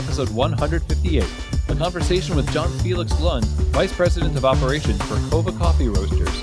episode 158, a conversation with Jon Felix Lund, Vice President of Operations for Coava Coffee Roasters.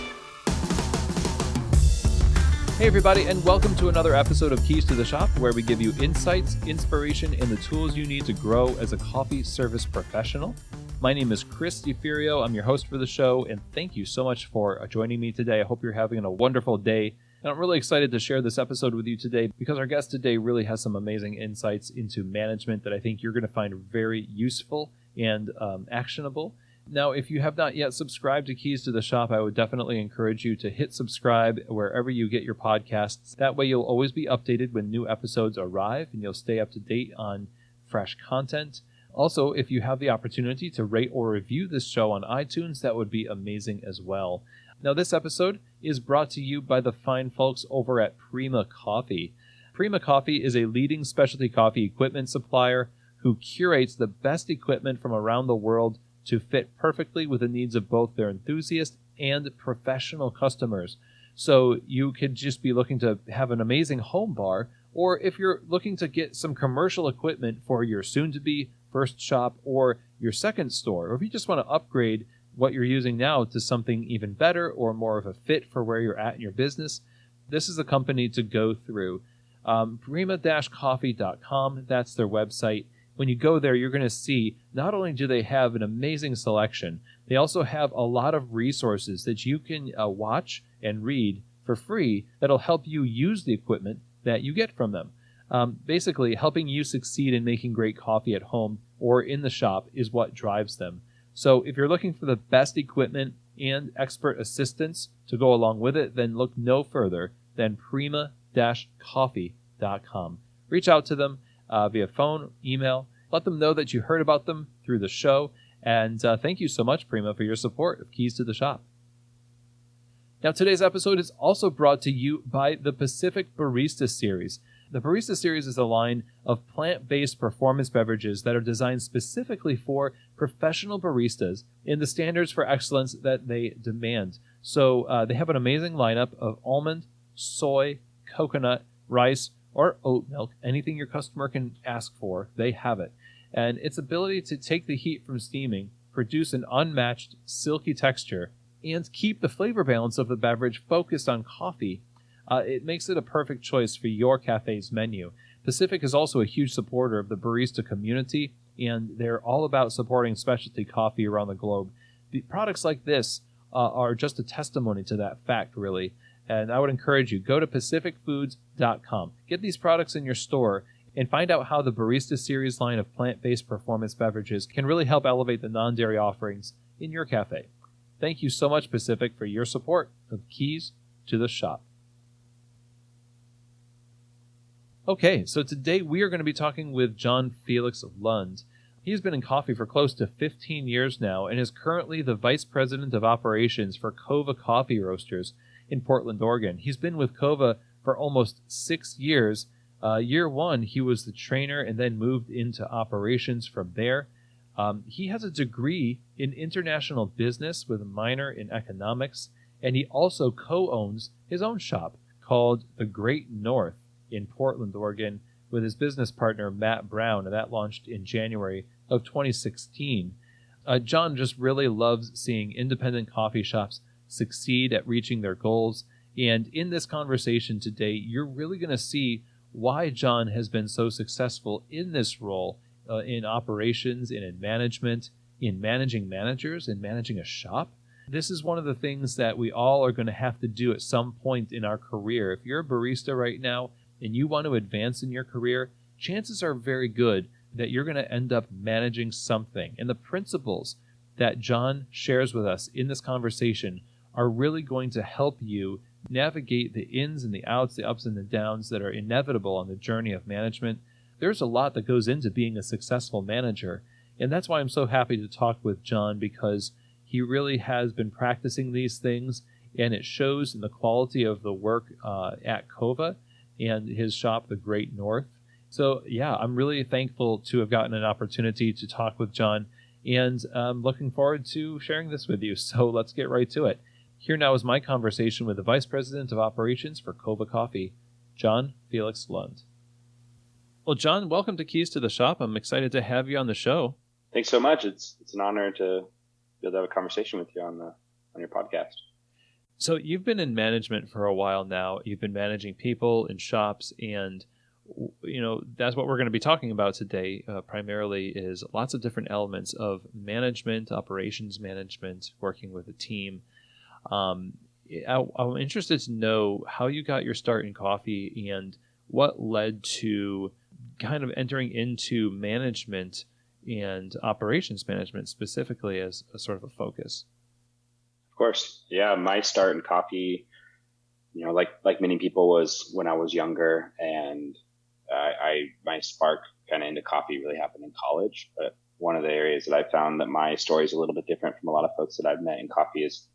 Hey everybody, and welcome to another episode of Keys to the Shop, where we give you insights, inspiration, and the tools you need to grow as a coffee service professional. My name is Chris DiFurio. I'm your host for the show, and thank you so much for joining me today. I hope you're having a wonderful day. And I'm really excited to share this episode with you today because our guest today really has some amazing insights into management that I think you're going to find very useful and actionable. Now, if you have not yet subscribed to Keys to the Shop, I would definitely encourage you to hit subscribe wherever you get your podcasts. That way you'll always be updated when new episodes arrive and you'll stay up to date on fresh content. Also, if you have the opportunity to rate or review this show on iTunes, that would be amazing as well. Now, this episode is brought to you by the fine folks over at Prima Coffee. Prima Coffee is a leading specialty coffee equipment supplier who curates the best equipment from around the world to fit perfectly with the needs of both their enthusiast and professional customers. So you could just be looking to have an amazing home bar, or if you're looking to get some commercial equipment for your soon-to-be first shop or your second store, or if you just want to upgrade what you're using now to something even better or more of a fit for where you're at in your business, this is the company to go through. Prima-coffee.com, that's their website. When you go there, you're going to see not only do they have an amazing selection, they also have a lot of resources that you can watch and read for free that'll help you use the equipment that you get from them. Basically, helping you succeed in making great coffee at home or in the shop is what drives them. So if you're looking for the best equipment and expert assistance to go along with it, then look no further than prima-coffee.com. Reach out to them via phone, email. Let them know that you heard about them through the show. And thank you so much, Prima, for your support of Keys to the Shop. Now, today's episode is also brought to you by the Pacific Barista Series. The Barista Series is a line of plant-based performance beverages that are designed specifically for professional baristas in the standards for excellence that they demand. So they have an amazing lineup of almond, soy, coconut, rice, or oat milk. Anything your customer can ask for, they have it. And its ability to take the heat from steaming, produce an unmatched silky texture, and keep the flavor balance of the beverage focused on coffee, it makes it a perfect choice for your cafe's menu. Pacific is also a huge supporter of the barista community, and they're all about supporting specialty coffee around the globe. The products like this are just a testimony to that fact, really. And I would encourage you, go to pacificfoods.com. Get these products in your store and find out how the Barista Series line of plant-based performance beverages can really help elevate the non-dairy offerings in your cafe. Thank you so much, Pacific, for your support of Keys to the Shop. Okay, so today we are going to be talking with Jon Felix Lund. He's been in coffee for close to 15 years now and is currently the Vice President of Operations for Coava Coffee Roasters in Portland, Oregon. He's been with Coava for almost 6 years. Year one, he was the trainer and then moved into operations from there. He has a degree in international business with a minor in economics, and he also co-owns his own shop called The Great North in Portland, Oregon, with his business partner, Matt Brown, and that launched in January of 2016. Jon just really loves seeing independent coffee shops succeed at reaching their goals, and in this conversation today, you're really going to see why Jon has been so successful in this role, in operations and in management, in managing managers and managing a shop. This is one of the things that we all are going to have to do at some point in our career. If you're a barista right now and you want to advance in your career, chances are very good that you're going to end up managing something. And the principles that Jon shares with us in this conversation are really going to help you navigate the ins and the outs, the ups and the downs that are inevitable on the journey of management. There's a lot that goes into being a successful manager. And that's why I'm so happy to talk with Jon, because he really has been practicing these things, and it shows in the quality of the work at Coava and his shop, The Great North. So yeah, I'm really thankful to have gotten an opportunity to talk with Jon, and I'm looking forward to sharing this with you. So let's get right to it. Here now is my conversation with the Vice President of Operations for Coava Coffee, Jon Felix Lund. Well, John, welcome to Keys to the Shop. I'm excited to have you on the show. Thanks so much. It's an honor to be able to have a conversation with you on your podcast. So you've been in management for a while now. You've been managing people in shops, and that's what we're going to be talking about today. Primarily is lots of different elements of management, operations management, working with a team. I'm interested to know how you got your start in coffee and what led to kind of entering into management and operations management specifically as a sort of a focus. Of course. Yeah. My start in coffee, like many people, was when I was younger, and my spark kind of into coffee really happened in college. But one of the areas that I found that my story is a little bit different from a lot of folks that I've met in coffee is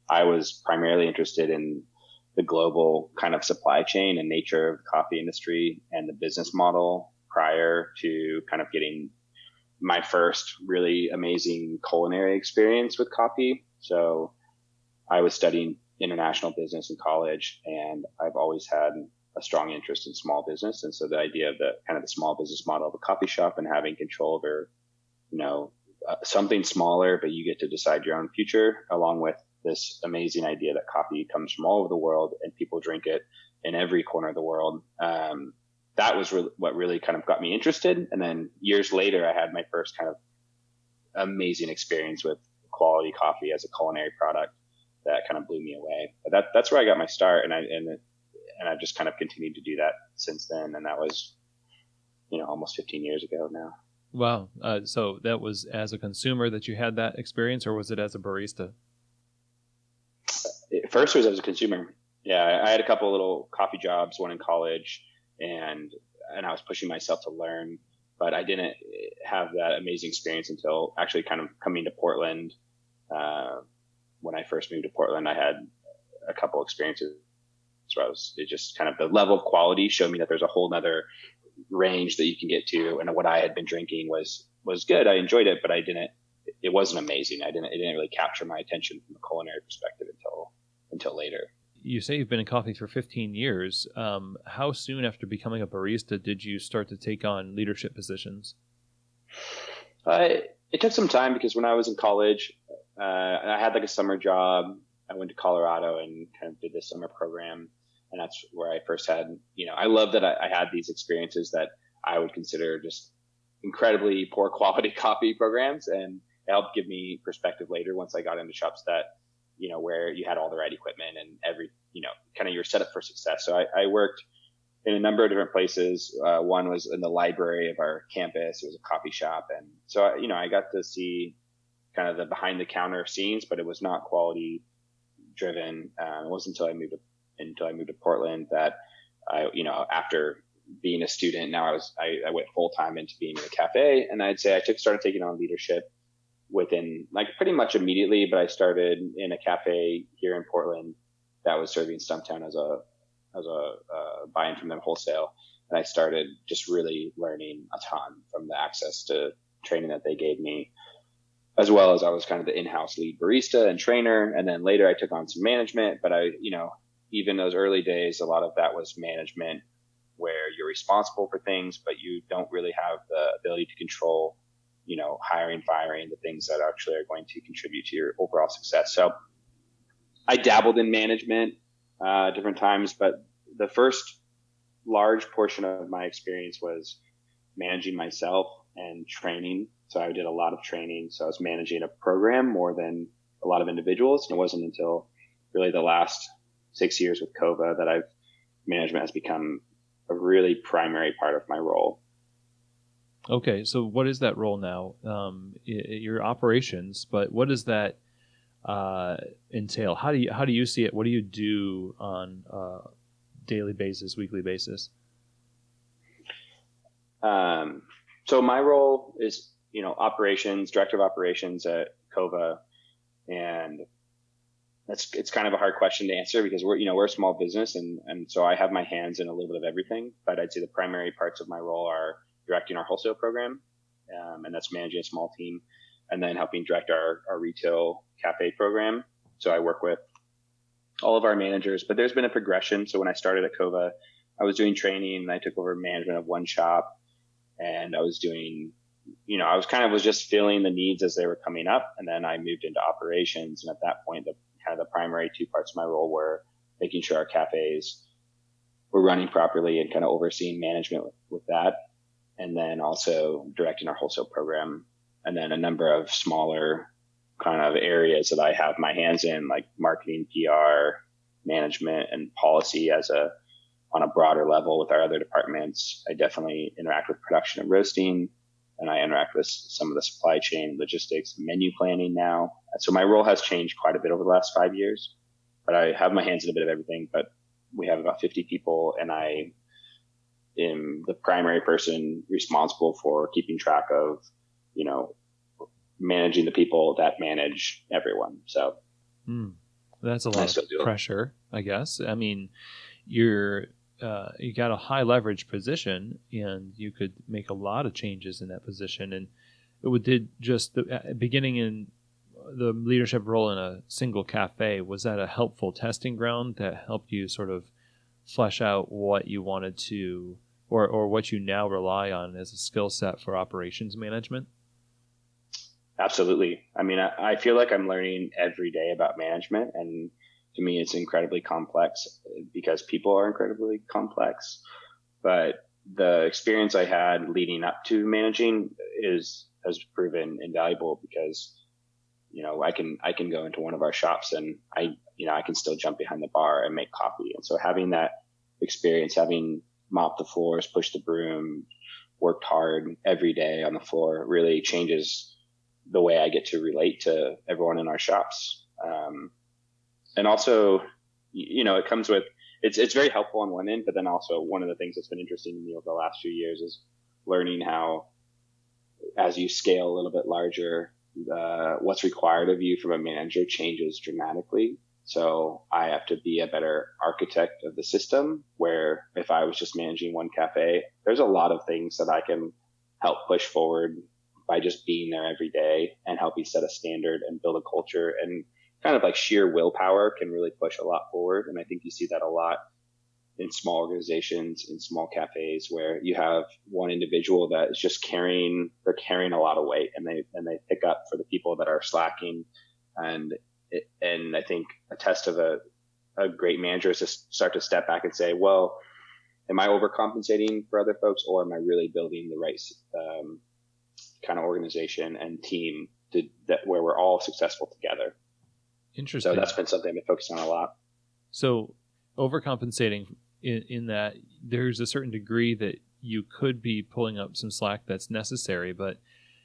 I was primarily interested in the global kind of supply chain and nature of the coffee industry and the business model prior to kind of getting my first really amazing culinary experience with coffee. So I was studying international business in college, and I've always had a strong interest in small business. And so the idea of the kind of the small business model of a coffee shop and having control over, something smaller, but you get to decide your own future, along with this amazing idea that coffee comes from all over the world and people drink it in every corner of the world. That was what really kind of got me interested. And then years later, I had my first kind of amazing experience with quality coffee as a culinary product that kind of blew me away. But that's where I got my start. And I've just kind of continued to do that since then. And that was, almost 15 years ago now. Wow. So that was as a consumer that you had that experience, or was it as a barista? First was as a consumer. Yeah, I had a couple of little coffee jobs, one in college, and I was pushing myself to learn, but I didn't have that amazing experience until actually kind of coming to Portland. When I first moved to Portland, I had a couple experiences where it just kind of the level of quality showed me that there's a whole nother range that you can get to. And what I had been drinking was good. I enjoyed it, but it wasn't amazing. It didn't really capture my attention from a culinary perspective until later. You say you've been in coffee for 15 years. How soon after becoming a barista did you start to take on leadership positions? It took some time, because when I was in college, I had like a summer job. I went to Colorado and kind of did this summer program. And that's where I first had, I love that I had these experiences that I would consider just incredibly poor quality coffee programs. And it helped give me perspective later once I got into shops that, where you had all the right equipment and kind of you're set up for success. So I worked in a number of different places. One was in the library of our campus. It was a coffee shop. And so, I got to see kind of the behind the counter scenes, but it was not quality driven. It wasn't until I moved to Portland that after being a student, now I went full time into being in a cafe. And I'd say I started taking on leadership within like pretty much immediately, but I started in a cafe here in Portland that was serving Stumptown as a buying from them wholesale. And I started just really learning a ton from the access to training that they gave me, as well as I was kind of the in-house lead barista and trainer. And then later I took on some management, but even those early days, a lot of that was management where you're responsible for things, but you don't really have the ability to control hiring, firing, the things that actually are going to contribute to your overall success. So I dabbled in management different times, but the first large portion of my experience was managing myself and training. So I did a lot of training. So I was managing a program more than a lot of individuals. And it wasn't until really the last 6 years with Coava that management has become a really primary part of my role. Okay, so what is that role now? Your operations, but what does that entail? How do you see it? What do you do on a daily basis, weekly basis? So my role is, director of operations at Coava, and it's kind of a hard question to answer because we're a small business, and so I have my hands in a little bit of everything. But I'd say the primary parts of my role are directing our wholesale program, and that's managing a small team, and then helping direct our retail cafe program. So I work with all of our managers, but there's been a progression. So when I started at Coava, I was doing training and I took over management of one shop. and I was doing, I was just filling the needs as they were coming up. And then I moved into operations. And at that point, the primary two parts of my role were making sure our cafes were running properly and kind of overseeing management with that. And then also directing our wholesale program. And then a number of smaller kind of areas that I have my hands in, like marketing, PR, management, and policy on a broader level with our other departments. I definitely interact with production and roasting, and I interact with some of the supply chain, logistics, menu planning now. So my role has changed quite a bit over the last 5 years, but I have my hands in a bit of everything. But we have about 50 people, and I am the primary person responsible for keeping track of, managing the people that manage everyone. So that's a lot of pressure, I guess. I mean, you got a high leverage position, and you could make a lot of changes in that position. And did just beginning in the leadership role in a single cafe, was that a helpful testing ground that helped you sort of flesh out what you wanted to, or what you now rely on as a skill set for operations management? Absolutely. I mean, I feel like I'm learning every day about management, and to me, it's incredibly complex because people are incredibly complex. But the experience I had leading up to managing has proven invaluable because, I can go into one of our shops and I can still jump behind the bar and make coffee. And so having that experience, having mopped the floors, pushed the broom, worked hard every day on the floor, really changes the way I get to relate to everyone in our shops. And also, it comes with, it's very helpful on one end, but then also one of the things that's been interesting to me over the last few years is learning how, as you scale a little bit larger, what's required of you from a manager changes dramatically. So I have to be a better architect of the system, where if I was just managing one cafe, there's a lot of things that I can help push forward by just being there every day and helping set a standard and build a culture, and kind of like sheer willpower can really push a lot forward. And I think you see that a lot in small organizations, in small cafes, where you have one individual that is just carrying a lot of weight, and they pick up for the people that are slacking. And I think a test of a great manager is to start to step back and say, well, am I overcompensating for other folks, or am I really building the right kind of organization and team where we're all successful together? Interesting. So that's been something I've been focusing on a lot. So overcompensating in that there's a certain degree that you could be pulling up some slack that's necessary, but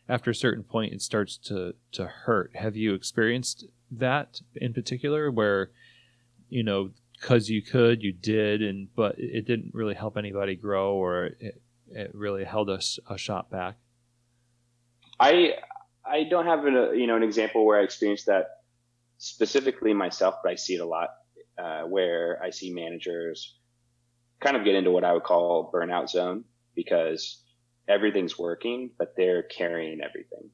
after a certain point it starts to hurt. Have you experienced that in particular, where, because you did, but it didn't really help anybody grow, or it really held a shot back? I don't have an example where I experienced that specifically myself, but I see it a lot, where I see managers kind of get into what I would call burnout zone, because everything's working, but they're carrying everything.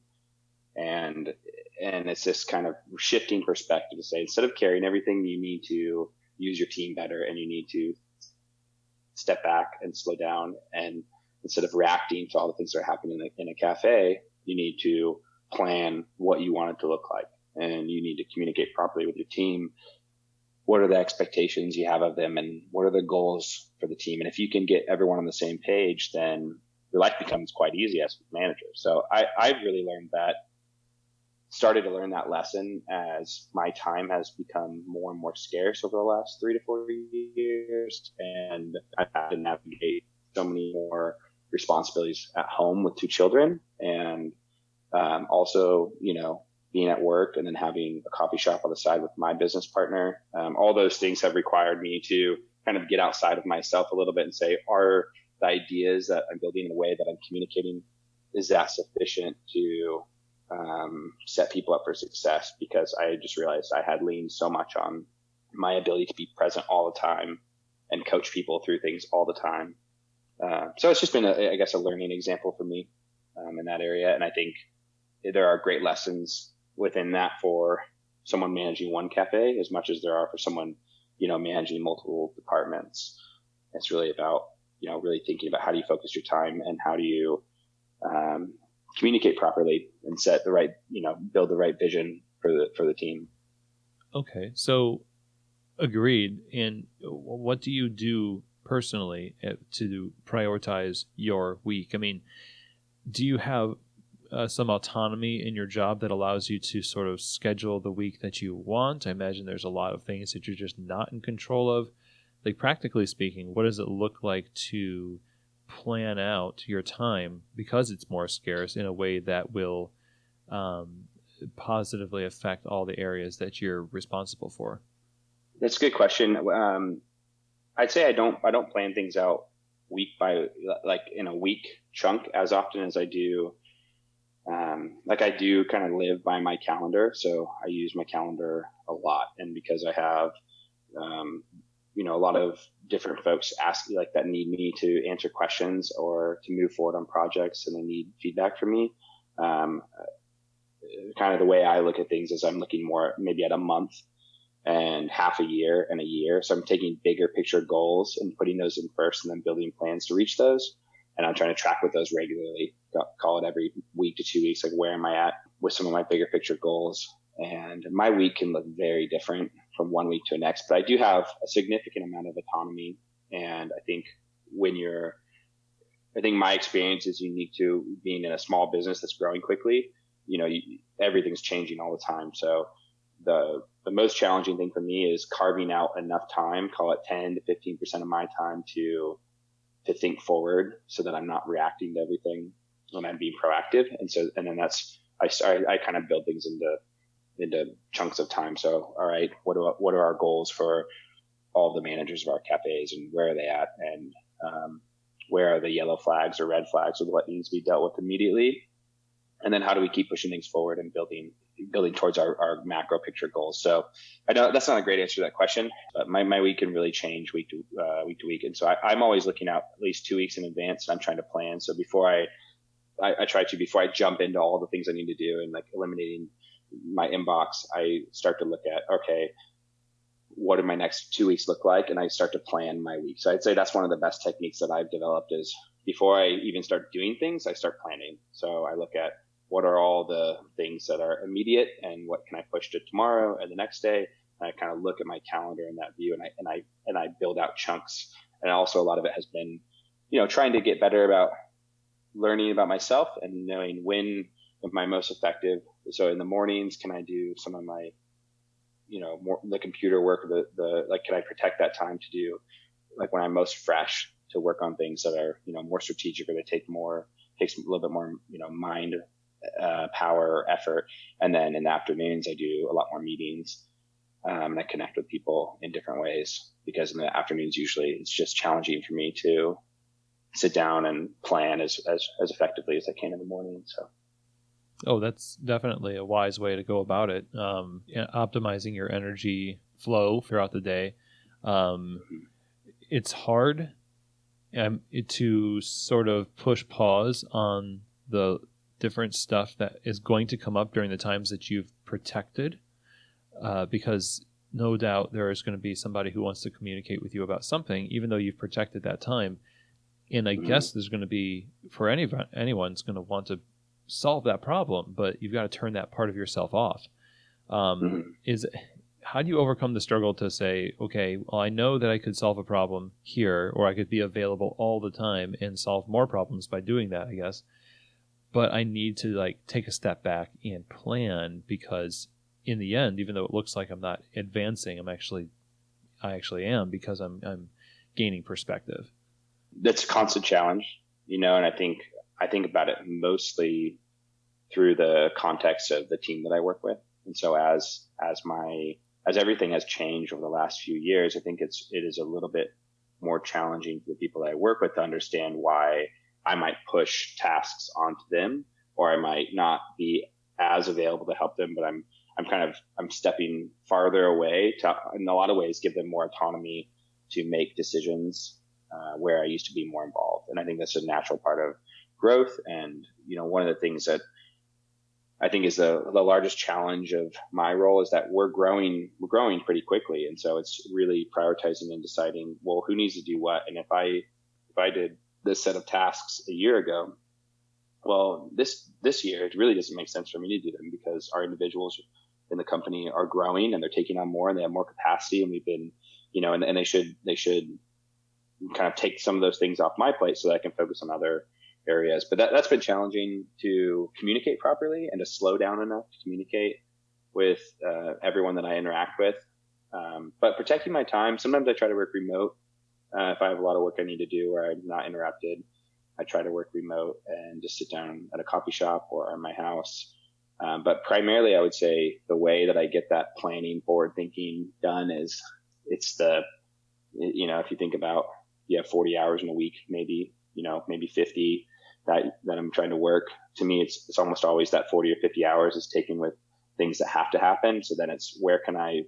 And it's this kind of shifting perspective to say, instead of carrying everything, you need to use your team better, and you need to step back and slow down. And instead of reacting to all the things that are happening in a cafe, you need to plan what you want it to look like. And you need to communicate properly with your team. What are the expectations you have of them, and what are the goals for the team? And if you can get everyone on the same page, then your life becomes quite easy as a manager. So I've really started to learn that lesson as my time has become more and more scarce over the last 3 to 4 years. And I've had to navigate so many more responsibilities at home with 2 children. And also, being at work and then having a coffee shop on the side with my business partner. All those things have required me to kind of get outside of myself a little bit and say, are the ideas that I'm building in a way that I'm communicating, is that sufficient to set people up for success? Because I just realized I had leaned so much on my ability to be present all the time and coach people through things all the time. So it's just been, a learning example for me in that area. And I think there are great lessons within that for someone managing one cafe as much as there are for someone, managing multiple departments. It's really about, really thinking about how do you focus your time, and how do you communicate properly and set the right, build the right vision for the team. Okay, so agreed. And what do you do personally to prioritize your week? I mean, do you have some autonomy in your job that allows you to sort of schedule the week that you want? I imagine there's a lot of things that you're just not in control of. Like, practically speaking, what does it look like to plan out your time, because it's more scarce, in a way that will positively affect all the areas that you're responsible for? That's a good question. I'd say I don't plan things out week by, like, in a week chunk as often as I do. I do kind of live by my calendar, so I use my calendar a lot. And because I have, a lot of different folks that need me to answer questions or to move forward on projects, and they need feedback from me. Kind of the way I look at things is I'm looking more maybe at a month and half a year and a year. So I'm taking bigger picture goals and putting those in first, and then building plans to reach those. And I'm trying to track with those regularly, call it every week to 2 weeks. Like, where am I at with some of my bigger picture goals? And my week can look very different from one week to the next, but I do have a significant amount of autonomy. And I think my experience is unique to being in a small business that's growing quickly. Everything's changing all the time. So the most challenging thing for me is carving out enough time, call it 10 to 15% of my time, to think forward, so that I'm not reacting to everything when I'm being proactive. And then I kind of build things into chunks of time. So, all right, what are our goals for all the managers of our cafes, and where are they at? And, where are the yellow flags or red flags with what needs to be dealt with immediately? And then how do we keep pushing things forward and building towards our macro picture goals? So I know that's not a great answer to that question, but my week can really change week to week. And so I'm always looking out at least 2 weeks in advance, and I'm trying to plan. So before I jump into all the things I need to do and, like, eliminating my inbox, I start to look at, okay, what do my next 2 weeks look like? And I start to plan my week. So I'd say that's one of the best techniques that I've developed, is before I even start doing things, I start planning. So I look at what are all the things that are immediate, and what can I push to tomorrow and the next day. And I kind of look at my calendar in that view, and I build out chunks. And also, a lot of it has been, trying to get better about learning about myself and knowing when am I most effective. So in the mornings, can I do some of my, more the computer work, can I protect that time to do, like, when I'm most fresh, to work on things that are, more strategic, or they takes a little bit more, mind, power or effort. And then in the afternoons, I do a lot more meetings, and I connect with people in different ways, because in the afternoons, usually it's just challenging for me to sit down and plan as effectively as I can in the morning. So. Oh, that's definitely a wise way to go about it. Optimizing your energy flow throughout the day. It's hard to sort of push pause on the different stuff that is going to come up during the times that you've protected, because no doubt there is going to be somebody who wants to communicate with you about something, even though you've protected that time. And I guess there's going to be, for anyone's going to want to solve that problem, but you've got to turn that part of yourself off. How do you overcome the struggle to say, okay, well, I know that I could solve a problem here, or I could be available all the time and solve more problems by doing that, I guess. But I need to, take a step back and plan, because in the end, even though it looks like I'm not advancing, I actually am, because I'm gaining perspective. That's a constant challenge, and I think about it mostly through the context of the team that I work with. And so as everything has changed over the last few years, I think it is a little bit more challenging for the people that I work with to understand why I might push tasks onto them, or I might not be as available to help them, but I'm stepping farther away to, in a lot of ways, give them more autonomy to make decisions, where I used to be more involved. And I think that's a natural part of growth. And, one of the things that I think is the largest challenge of my role is that we're growing pretty quickly. And so it's really prioritizing and deciding, well, who needs to do what? And if I did this set of tasks a year ago, well, this year, it really doesn't make sense for me to do them because our individuals in the company are growing and they're taking on more and they have more capacity. And we've been, and they should kind of take some of those things off my plate so that I can focus on other areas. But that's been challenging to communicate properly and to slow down enough to communicate with everyone that I interact with. But protecting my time, sometimes I try to work remote. If I have a lot of work I need to do where I'm not interrupted, I try to work remote and just sit down at a coffee shop or in my house. But primarily, I would say the way that I get that planning, forward thinking done is it's if you think about, you have 40 hours in a week, maybe 50 that I'm trying to work. To me, it's almost always that 40 or 50 hours is taken with things that have to happen. So then it's where can I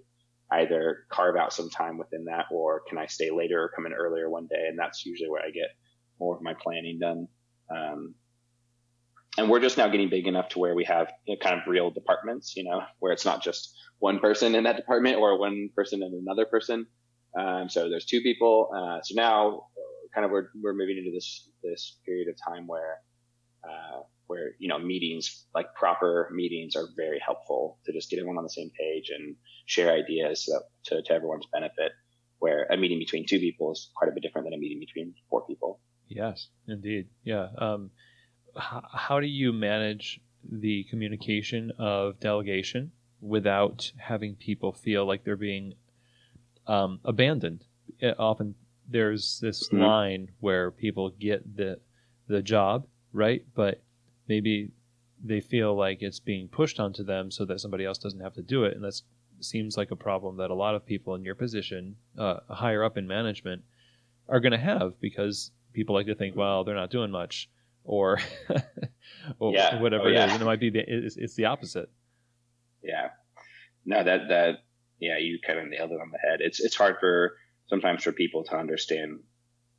either carve out some time within that, or can I stay later or come in earlier one day? And that's usually where I get more of my planning done. And we're just now getting big enough to where we have kind of real departments, where it's not just one person in that department or one person and another person. So there's two people. So now kind of we're moving into this period of time where meetings, like proper meetings, are very helpful to just get everyone on the same page and share ideas to everyone's benefit, where a meeting between two people is quite a bit different than a meeting between four people. Yes, indeed. Yeah. How do you manage the communication of delegation without having people feel like they're being abandoned? Often there's this line where people get the job, right? But maybe they feel like it's being pushed onto them so that somebody else doesn't have to do it. And that seems like a problem that a lot of people in your position, higher up in management, are going to have, because people like to think, well, they're not doing much, or whatever it is. And it might be it's the opposite. Yeah. No, that you kind of nailed it on the head. It's hard sometimes for people to understand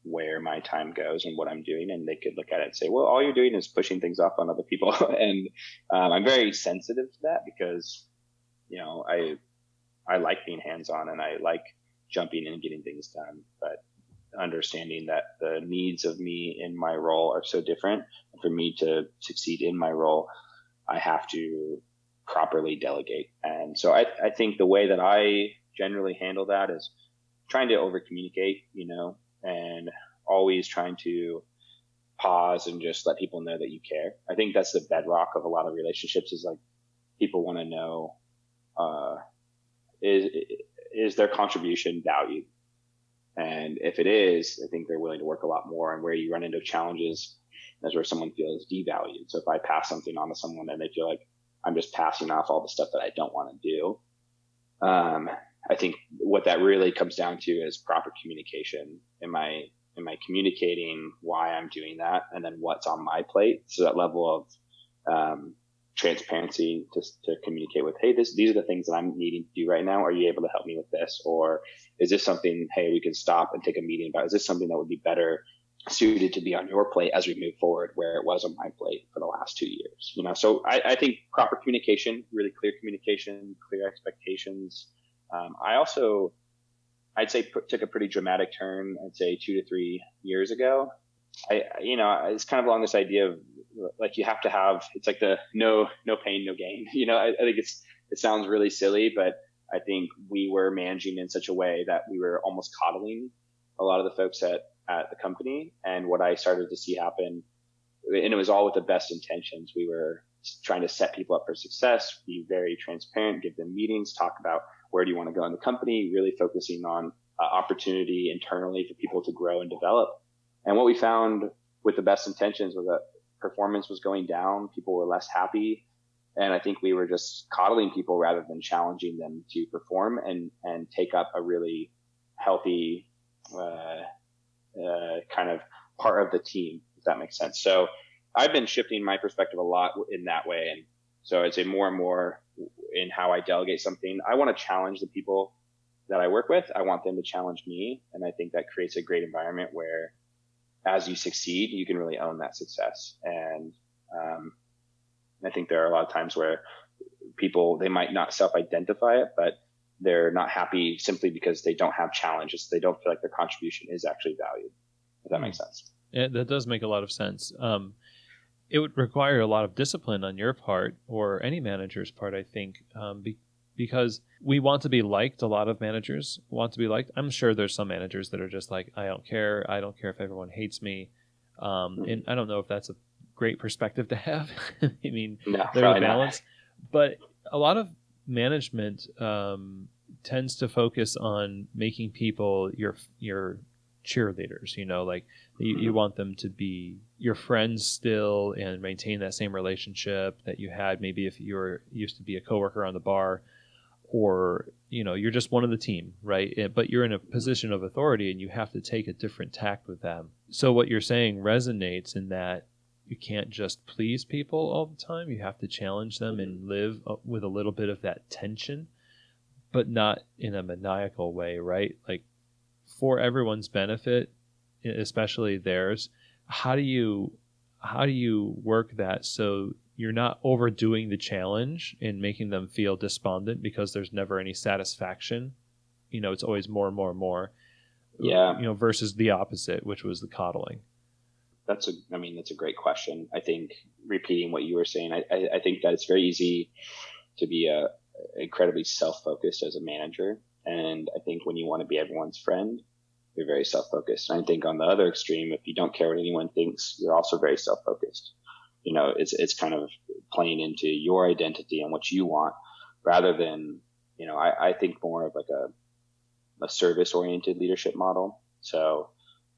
where my time goes and what I'm doing, and they could look at it and say, well, all you're doing is pushing things off on other people. And I'm very sensitive to that because I like being hands-on and I like jumping in and getting things done, but understanding that the needs of me in my role are so different, and for me to succeed in my role, I have to properly delegate. And so I think the way that I generally handle that is trying to over communicate, and always trying to pause and just let people know that you care. I think that's the bedrock of a lot of relationships, is like people want to know, is their contribution valued? And if it is, I think they're willing to work a lot more. And where you run into challenges is where someone feels devalued. So if I pass something on to someone and they feel like I'm just passing off all the stuff that I don't want to do, I think what that really comes down to is proper communication. Am I communicating why I'm doing that, and then what's on my plate? So that level of transparency to communicate with, hey, these are the things that I'm needing to do right now. Are you able to help me with this? Or is this something, hey, we can stop and take a meeting about? Is this something that would be better suited to be on your plate as we move forward, where it was on my plate for the last 2 years? So I think proper communication, really clear communication, clear expectations. I'd say took a pretty dramatic turn, I'd say 2 to 3 years ago. It's kind of along this idea of, like, you have to have, it's like the no pain, no gain. I think it sounds really silly, but I think we were managing in such a way that we were almost coddling a lot of the folks at the company. And what I started to see happen, and it was all with the best intentions, we were trying to set people up for success, be very transparent, give them meetings, talk about where do you want to go in the company, really focusing on opportunity internally for people to grow and develop. And what we found with the best intentions was that performance was going down. People were less happy. And I think we were just coddling people rather than challenging them to perform and take up a really healthy kind of part of the team, if that makes sense. So I've been shifting my perspective a lot in that way. And so I'd say more and more in how I delegate something, I want to challenge the people that I work with. I want them to challenge me. And I think that creates a great environment where, as you succeed, you can really own that success. And I think there are a lot of times where people, they might not self-identify it, but they're not happy simply because they don't have challenges. They don't feel like their contribution is actually valued, if that makes sense. Yeah, that does make a lot of sense. it would require a lot of discipline on your part or any manager's part, I think, because we want to be liked. A lot of managers want to be liked. I'm sure there's some managers that are just like, I don't care. I don't care if everyone hates me. And I don't know if that's a great perspective to have. I mean, No, there's a probably balance. But a lot of management tends to focus on making people your cheerleaders, like you want them to be your friends still and maintain that same relationship that you had maybe if you were used to be a coworker on the bar, or you're just one of the team, right? But you're in a position of authority and you have to take a different tact with them. So what you're saying resonates in that you can't just please people all the time. You have to challenge them and live with a little bit of that tension, but not in a maniacal way, right? Like, for everyone's benefit, especially theirs, how do you work that so you're not overdoing the challenge and making them feel despondent because there's never any satisfaction? It's always more and more and more. Yeah. Versus the opposite, which was the coddling. That's a great question. I think repeating what you were saying, I think that it's very easy to be incredibly self-focused as a manager. And I think when you want to be everyone's friend, you're very self-focused. And I think on the other extreme, if you don't care what anyone thinks, you're also very self-focused. It's kind of playing into your identity and what you want rather than, I think more of like a service-oriented leadership model. So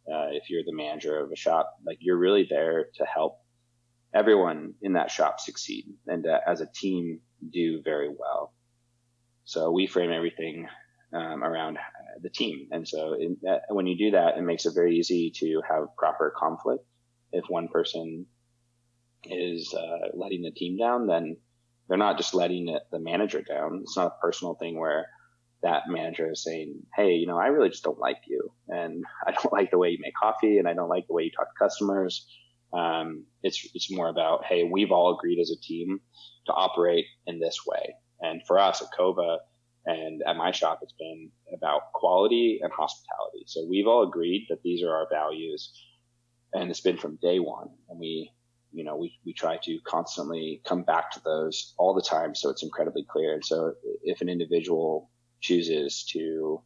if you're the manager of a shop, like you're really there to help everyone in that shop succeed and as a team do very well. So we frame everything around the team. And so when you do that, it makes it very easy to have proper conflict. If one person is letting the team down, then they're not just letting the manager down. It's not a personal thing where that manager is saying, hey, I really just don't like you. And I don't like the way you make coffee and I don't like the way you talk to customers. It's more about, hey, we've all agreed as a team to operate in this way. And for us at Coava and at my shop, it's been about quality and hospitality. So we've all agreed that these are our values, and it's been from day one. And we try to constantly come back to those all the time. So it's incredibly clear. And so if an individual chooses to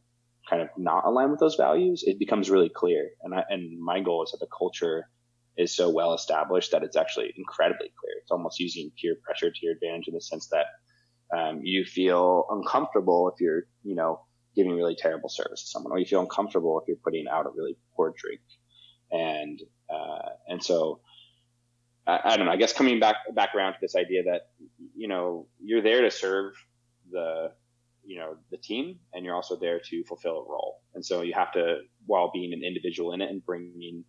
kind of not align with those values, it becomes really clear. And my goal is that the culture is so well established that it's actually incredibly clear. It's almost using peer pressure to your advantage in the sense that you feel uncomfortable if you're, giving really terrible service to someone, or you feel uncomfortable if you're putting out a really poor drink. And so I don't know, I guess coming back around to this idea that, you're there to serve the team, and you're also there to fulfill a role. And so you have to, while being an individual in it and bringing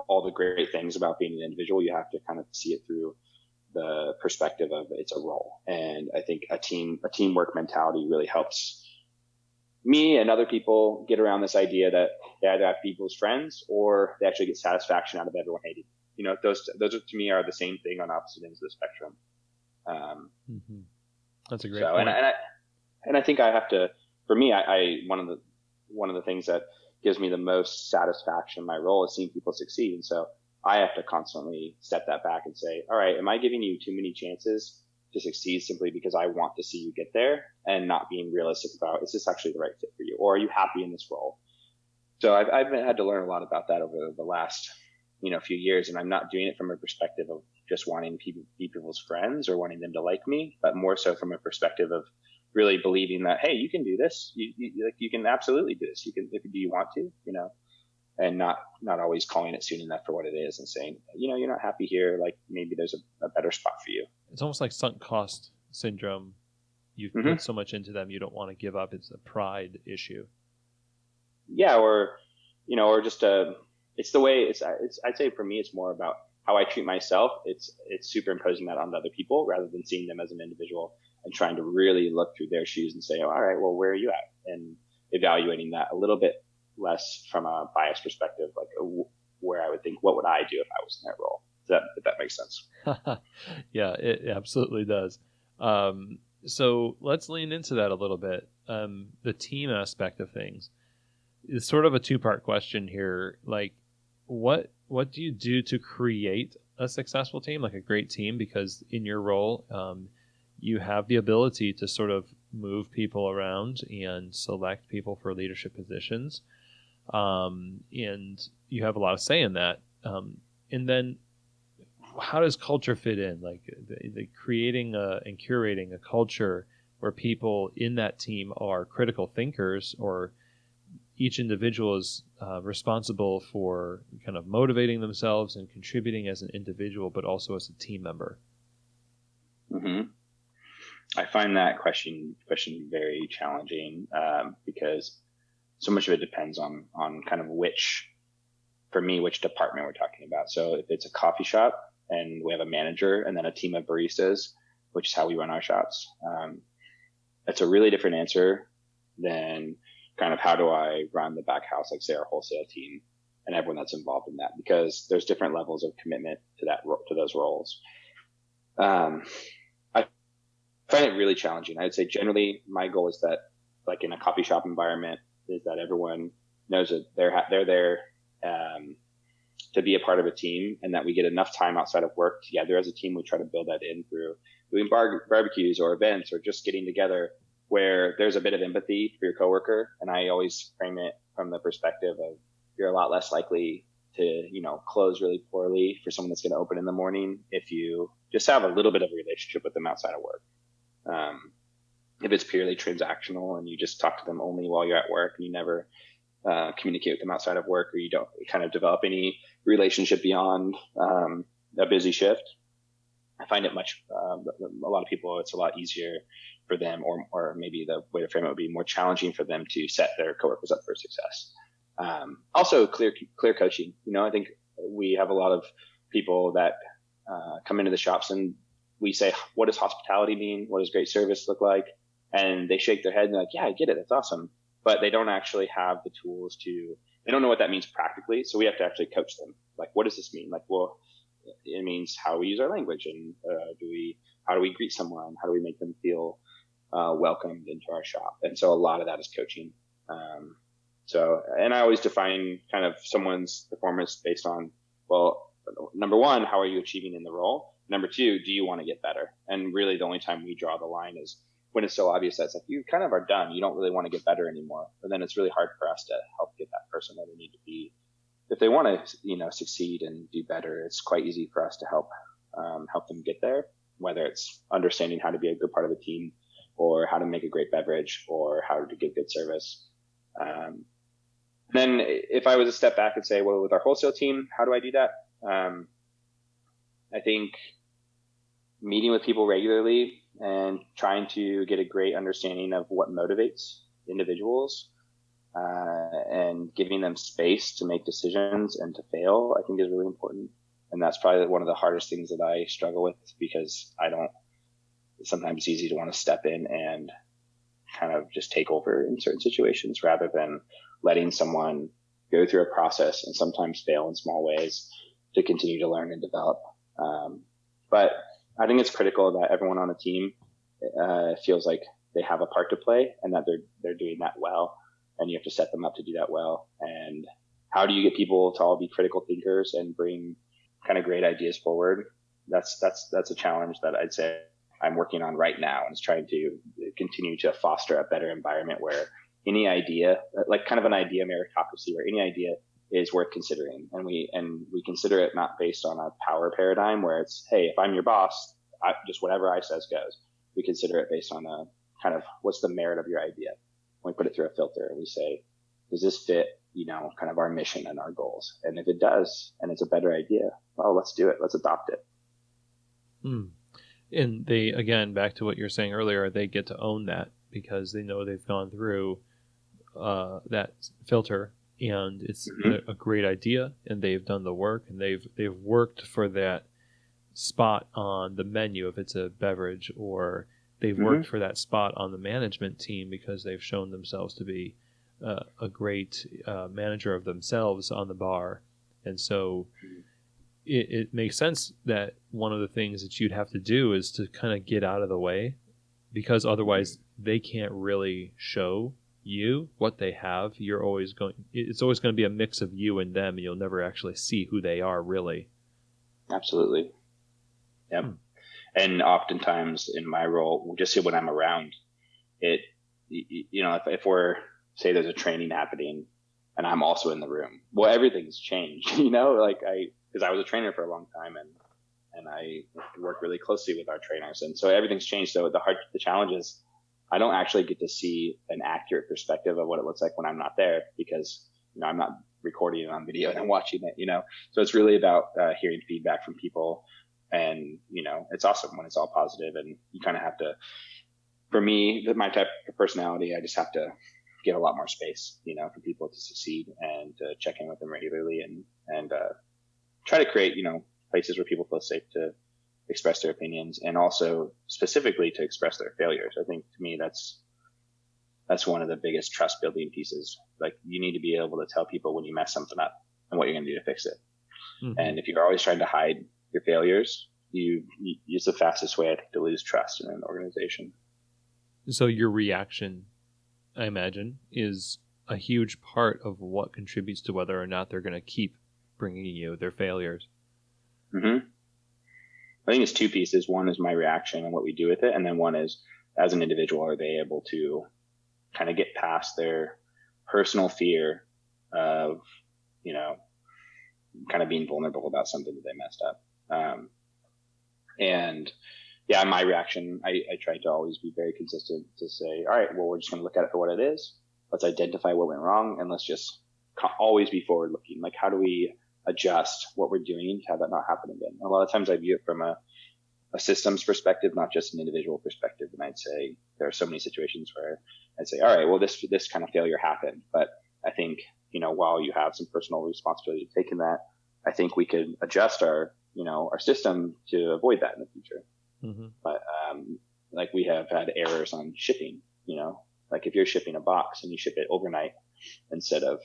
all the great things about being an individual, you have to kind of see it through the perspective of it's a role. And I think a teamwork mentality really helps me and other people get around this idea that they either have people's friends or they actually get satisfaction out of everyone hating. Those to me are the same thing on opposite ends of the spectrum. That's a great point. And I think I have to, for me, I one of the things that gives me the most satisfaction in my role is seeing people succeed. And so I have to constantly step that back and say, all right, am I giving you too many chances to succeed simply because I want to see you get there, and not being realistic about, is this actually the right fit for you? Or are you happy in this role? So I've had to learn a lot about that over the last, few years. And I'm not doing it from a perspective of just wanting to be people's friends or wanting them to like me, but more so from a perspective of really believing that, hey, you can do this. You can absolutely do this. Do you want to, and not always calling it soon enough for what it is and saying, you're not happy here. Like maybe there's a better spot for you. It's almost like sunk cost syndrome. You've put so much into them, you don't want to give up. It's a pride issue. Yeah. Or just it's the way I'd say for me, it's more about how I treat myself. It's superimposing that onto other people rather than seeing them as an individual and trying to really look through their shoes and say, oh, all right, well, where are you at? And evaluating that a little bit less from a biased perspective, like where I would think, what would I do if I was in that role? If that makes sense. Yeah, it absolutely does. So let's lean into that a little bit. The team aspect of things is sort of a two-part question here. Like, what do you do to create a successful team, like a great team, because in your role, you have the ability to sort of move people around and select people for leadership positions. And you have a lot of say in that. And then how does culture fit in? Like the creating and curating a culture where people in that team are critical thinkers, or each individual is responsible for kind of motivating themselves and contributing as an individual, but also as a team member. Mm-hmm. I find that question very challenging because so much of it depends on kind of which department we're talking about. So if it's a coffee shop and we have a manager and then a team of baristas, which is how we run our shops, that's a really different answer than kind of how do I run the back house, like say our wholesale team and everyone that's involved in that, because there's different levels of commitment to those roles. I find it really challenging. I'd say generally my goal is that, like in a coffee shop environment, is that everyone knows that they're there to be a part of a team, and that we get enough time outside of work together as a team. We try to build that in through doing barbecues or events or just getting together, where there's a bit of empathy for your coworker. And I always frame it from the perspective of you're a lot less likely to, close really poorly for someone that's going to open in the morning if you just have a little bit of a relationship with them outside of work. If it's purely transactional and you just talk to them only while you're at work and you never communicate with them outside of work, or you don't kind of develop any relationship beyond a busy shift, I find it a lot of people, it's a lot easier for them, or maybe the way to frame it would be more challenging for them to set their coworkers up for success. Also clear coaching. I think we have a lot of people that come into the shops and we say, what does hospitality mean? What does great service look like? And they shake their head and they're like, yeah, I get it. That's awesome. But they don't actually have the tools they don't know what that means practically. So we have to actually coach them. Like, what does this mean? Like, well, it means how we use our language, and how do we greet someone? How do we make them feel welcomed into our shop? And so a lot of that is coaching. And I always define kind of someone's performance based on, well, number one, how are you achieving in the role? Number two, do you want to get better? And really the only time we draw the line is when it's so obvious that it's like, you kind of are done. You don't really want to get better anymore. But then it's really hard for us to help get that person where they need to be. If they want to, succeed and do better, it's quite easy for us to help them get there, whether it's understanding how to be a good part of a team, or how to make a great beverage, or how to give good service. Then if I was to step back and say, well, with our wholesale team, how do I do that? I think meeting with people regularly and trying to get a great understanding of what motivates individuals, and giving them space to make decisions and to fail, I think is really important. And that's probably one of the hardest things that I struggle with, because sometimes it's easy to want to step in and kind of just take over in certain situations, rather than letting someone go through a process and sometimes fail in small ways to continue to learn and develop. But I think it's critical that everyone on the team feels like they have a part to play, and that they're doing that well. And you have to set them up to do that well. And how do you get people to all be critical thinkers and bring kind of great ideas forward? That's a challenge that I'd say I'm working on right now, and is trying to continue to foster a better environment where any idea, like kind of an idea meritocracy, where any idea is worth considering. And we consider it not based on a power paradigm where it's, hey, if I'm your boss, just whatever I says goes. We consider it based on a kind of, what's the merit of your idea? We put it through a filter and we say, does this fit, kind of our mission and our goals? And if it does, and it's a better idea, well, let's do it. Let's adopt it. And they, again, back to what you were saying earlier, they get to own that because they know they've gone through that filter, and it's a great idea, and they've done the work, and they've worked for that spot on the menu if it's a beverage, or they've worked for that spot on the management team because they've shown themselves to be a great manager of themselves on the bar. And so it makes sense that one of the things that you'd have to do is to kind of get out of the way, because otherwise they can't really show you what they have. It's always going to be a mix of you and them, and you'll never actually see who they are really. Absolutely. Yep. And oftentimes in my role, just when I'm around it, if we're, say there's a training happening and I'm also in the room, well, everything's changed, because I was a trainer for a long time and I work really closely with our trainers. And so everything's changed. So the challenge is I don't actually get to see an accurate perspective of what it looks like when I'm not there because, I'm not recording it on video and then watching it, so it's really about hearing feedback from people. And, it's awesome when it's all positive, and you kind of have to, for me, my type of personality, I just have to give a lot more space, for people to succeed and check in with them regularly and try to create, places where people feel safe to express their opinions and also specifically to express their failures. I think to me, that's one of the biggest trust building pieces. Like you need to be able to tell people when you mess something up and what you're going to do to fix it. Mm-hmm. And if you're always trying to hide your failures, it's the fastest way, I think, to lose trust in an organization. So your reaction, I imagine, is a huge part of what contributes to whether or not they're going to keep bringing you their failures. Mm-hmm. I think it's two pieces. One is my reaction and what we do with it. And then one is, as an individual, are they able to kind of get past their personal fear of, kind of being vulnerable about something that they messed up. And yeah, my reaction, I try to always be very consistent to say, all right, well, we're just going to look at it for what it is. Let's identify what went wrong. And let's just always be forward looking. Like, how do we adjust what we're doing to have that not happen again? A lot of times I view it from a systems perspective, not just an individual perspective. And I'd say there are so many situations where I'd say, all right, well, this kind of failure happened. But I think, while you have some personal responsibility to take in that, I think we could adjust our system to avoid that in the future. Mm-hmm. But, like we have had errors on shipping, like if you're shipping a box and you ship it overnight instead of,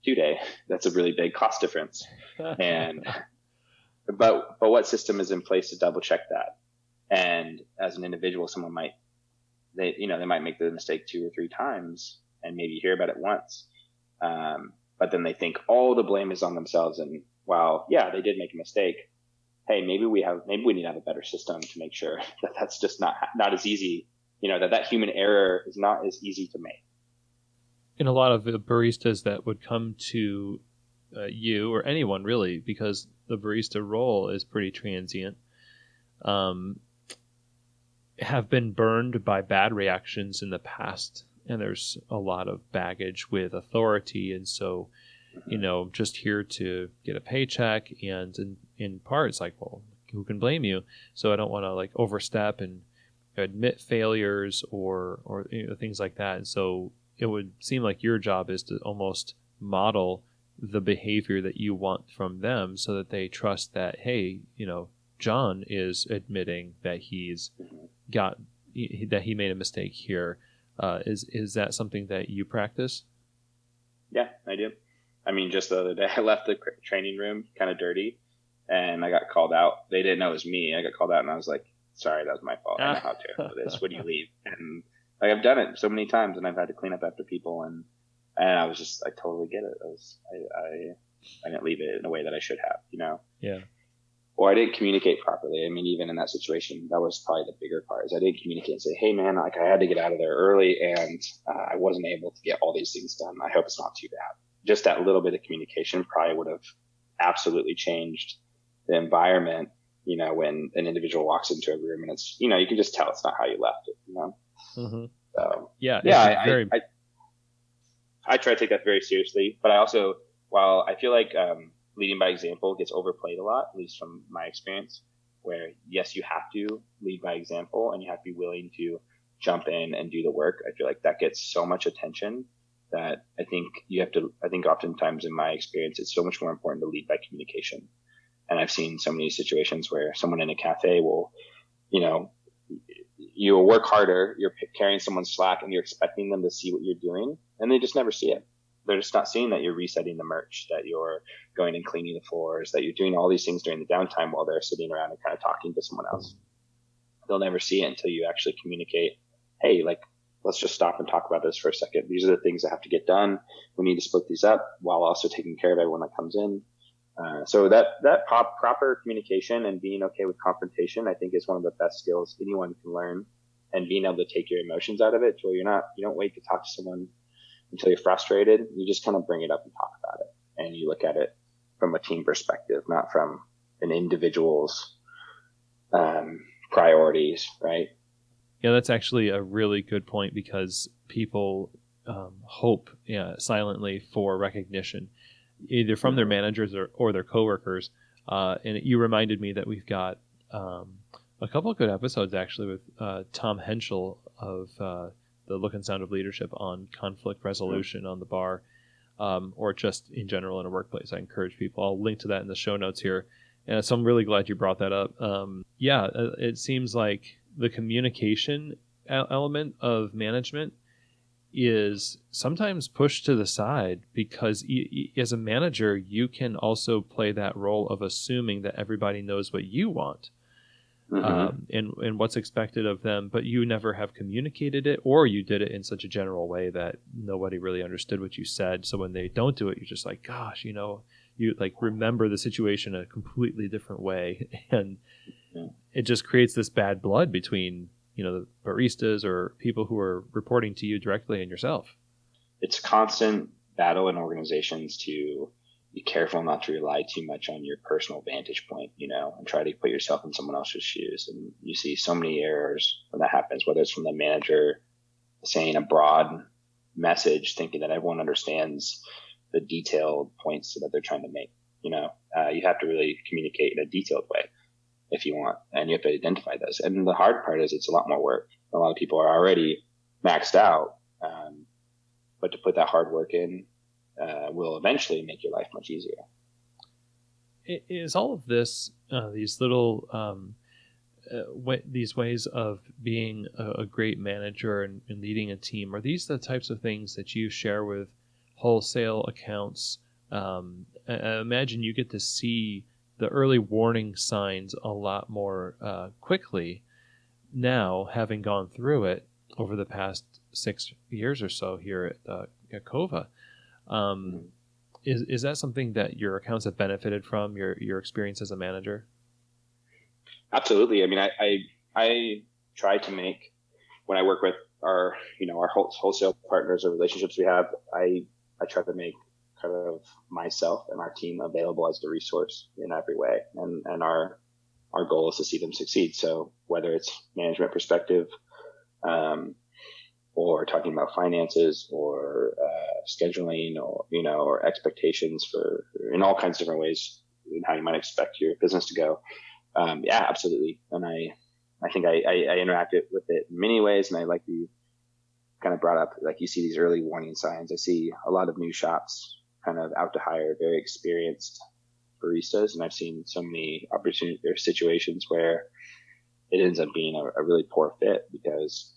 2-day, that's a really big cost difference. And, but what system is in place to double check that? And as an individual, someone might make the mistake 2 or 3 times and maybe hear about it once. But then they think all the blame is on themselves. And while, yeah, they did make a mistake. Hey, maybe we need to have a better system to make sure that that's just not as easy, that human error is not as easy to make. And a lot of the baristas that would come to you or anyone really, because the barista role is pretty transient, have been burned by bad reactions in the past. And there's a lot of baggage with authority. And so, just here to get a paycheck, and in part, it's like, well, who can blame you? So I don't want to overstep and admit failures or things like that. And so it would seem like your job is to almost model the behavior that you want from them so that they trust that, hey, Jon is admitting that that he made a mistake here. Is that something that you practice? Yeah, I do. I mean, just the other day, I left the training room kind of dirty, and I got called out. They didn't know it was me. I got called out, and I was like, "Sorry, that was my fault. I know how terrible it is. When you leave?" And I've done it so many times, and I've had to clean up after people, and I was just, I totally get it. I didn't leave it in a way that I should have, Yeah. Or I didn't communicate properly. I mean, even in that situation, that was probably the bigger part, is I didn't communicate and say, hey man, I had to get out of there early and I wasn't able to get all these things done. I hope it's not too bad. Just that little bit of communication probably would have absolutely changed the environment, when an individual walks into a room and it's, you can just tell it's not how you left it, Mm-hmm. So, yeah, I try to take that very seriously, but I also, while I feel like, leading by example gets overplayed a lot, at least from my experience, where yes, you have to lead by example and you have to be willing to jump in and do the work. I feel like that gets so much attention that I think oftentimes in my experience, it's so much more important to lead by communication. And I've seen so many situations where someone in a cafe will, you will work harder, you're carrying someone's slack and you're expecting them to see what you're doing and they just never see it. They're just not seeing that you're resetting the merch, that you're going and cleaning the floors, that you're doing all these things during the downtime while they're sitting around and kind of talking to someone else. They'll never see it until you actually communicate, hey, let's just stop and talk about this for a second. These are the things that have to get done. We need to split these up while also taking care of everyone that comes in. So that proper communication and being okay with confrontation, I think, is one of the best skills anyone can learn. And being able to take your emotions out of it, so you don't wait to talk to someone until you're frustrated. You just kind of bring it up and talk about it, and you look at it from a team perspective, not from an individual's priorities, right? Yeah, that's actually a really good point, because people hope silently for recognition, either from their managers or their coworkers. And you reminded me that we've got a couple of good episodes actually with Tom Henschel of the Look and Sound of Leadership on conflict resolution on the bar, or just in general in a workplace. I encourage people. I'll link to that in the show notes here. And so I'm really glad you brought that up. It seems like the communication element of management is sometimes pushed to the side, because as a manager, you can also play that role of assuming that everybody knows what you want. And what's expected of them, but you never have communicated it, or you did it in such a general way that nobody really understood what you said. So when they don't do it, you're just like, gosh, you like remember the situation in a completely different way. And it just creates this bad blood between, the baristas or people who are reporting to you directly and yourself. It's a constant battle in organizations to be careful not to rely too much on your personal vantage point, and try to put yourself in someone else's shoes. And you see so many errors when that happens, whether it's from the manager saying a broad message, thinking that everyone understands the detailed points that they're trying to make. You have to really communicate in a detailed way if you want, and you have to identify those. And the hard part is it's a lot more work. A lot of people are already maxed out, but to put that hard work in will eventually make your life much easier. Is all of this, these little these ways of being a great manager and leading a team, are these the types of things that you share with wholesale accounts? I imagine you get to see the early warning signs a lot more quickly now, having gone through it over the past 6 years or so here at Coava. Is that something that your accounts have benefited from, your experience as a manager? Absolutely. I mean, I try to make, when I work with our wholesale partners or relationships we have, I try to make kind of myself and our team available as the resource in every way. And our goal is to see them succeed. So whether it's management perspective, or talking about finances, or scheduling, or expectations in all kinds of different ways in how you might expect your business to go. Yeah, absolutely. And I think I interact with it in many ways. And I like you kind of brought up, like, you see these early warning signs. I see a lot of new shops kind of out to hire very experienced baristas. And I've seen so many opportunities or situations where it ends up being a really poor fit, because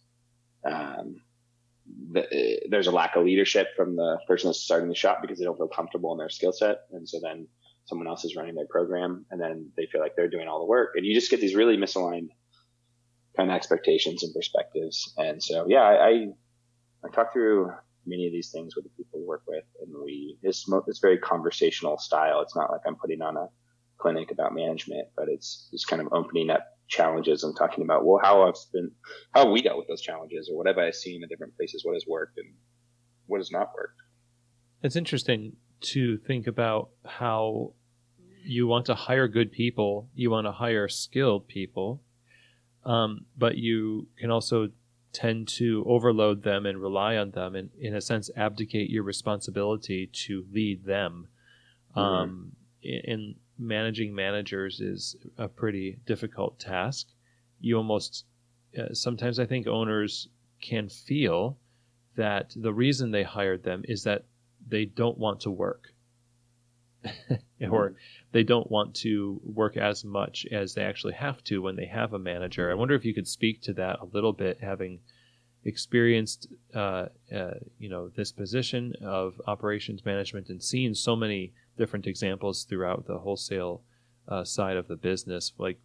there's a lack of leadership from the person that's starting the shop, because they don't feel comfortable in their skill set. And so then someone else is running their program, and then they feel like they're doing all the work. And you just get these really misaligned kind of expectations and perspectives. And so, yeah, I talk through many of these things with the people we work with, and it's very conversational style. It's not like I'm putting on a clinic about management, but it's just kind of opening up challenges and talking about, well, how have we dealt with those challenges, or what have I seen in different places, what has worked and what has not worked. It's interesting to think about how you want to hire good people, you want to hire skilled people, but you can also tend to overload them and rely on them, and in a sense abdicate your responsibility to lead them. And managing managers is a pretty difficult task. You almost sometimes, I think, owners can feel that the reason they hired them is that they don't want to work or they don't want to work as much as they actually have to when they have a manager. I wonder if you could speak to that a little bit, having experienced this position of operations management and seen so many different examples throughout the wholesale side of the business. Like,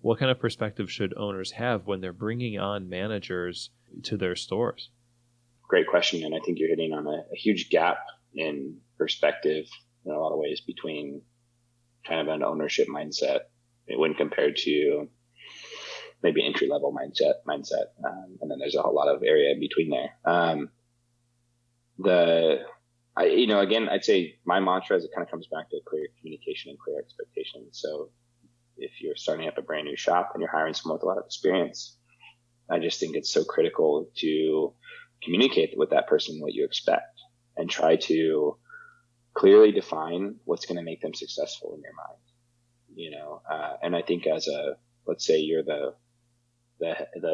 what kind of perspective should owners have when they're bringing on managers to their stores? Great question. And I think you're hitting on a huge gap in perspective in a lot of ways between kind of an ownership mindset when compared to maybe entry level mindset. And then there's a whole lot of area in between there. Again, I'd say my mantra is it kind of comes back to clear communication and clear expectations. So if you're starting up a brand new shop and you're hiring someone with a lot of experience, I just think it's so critical to communicate with that person what you expect and try to clearly define what's going to make them successful in your mind. And I think let's say you're the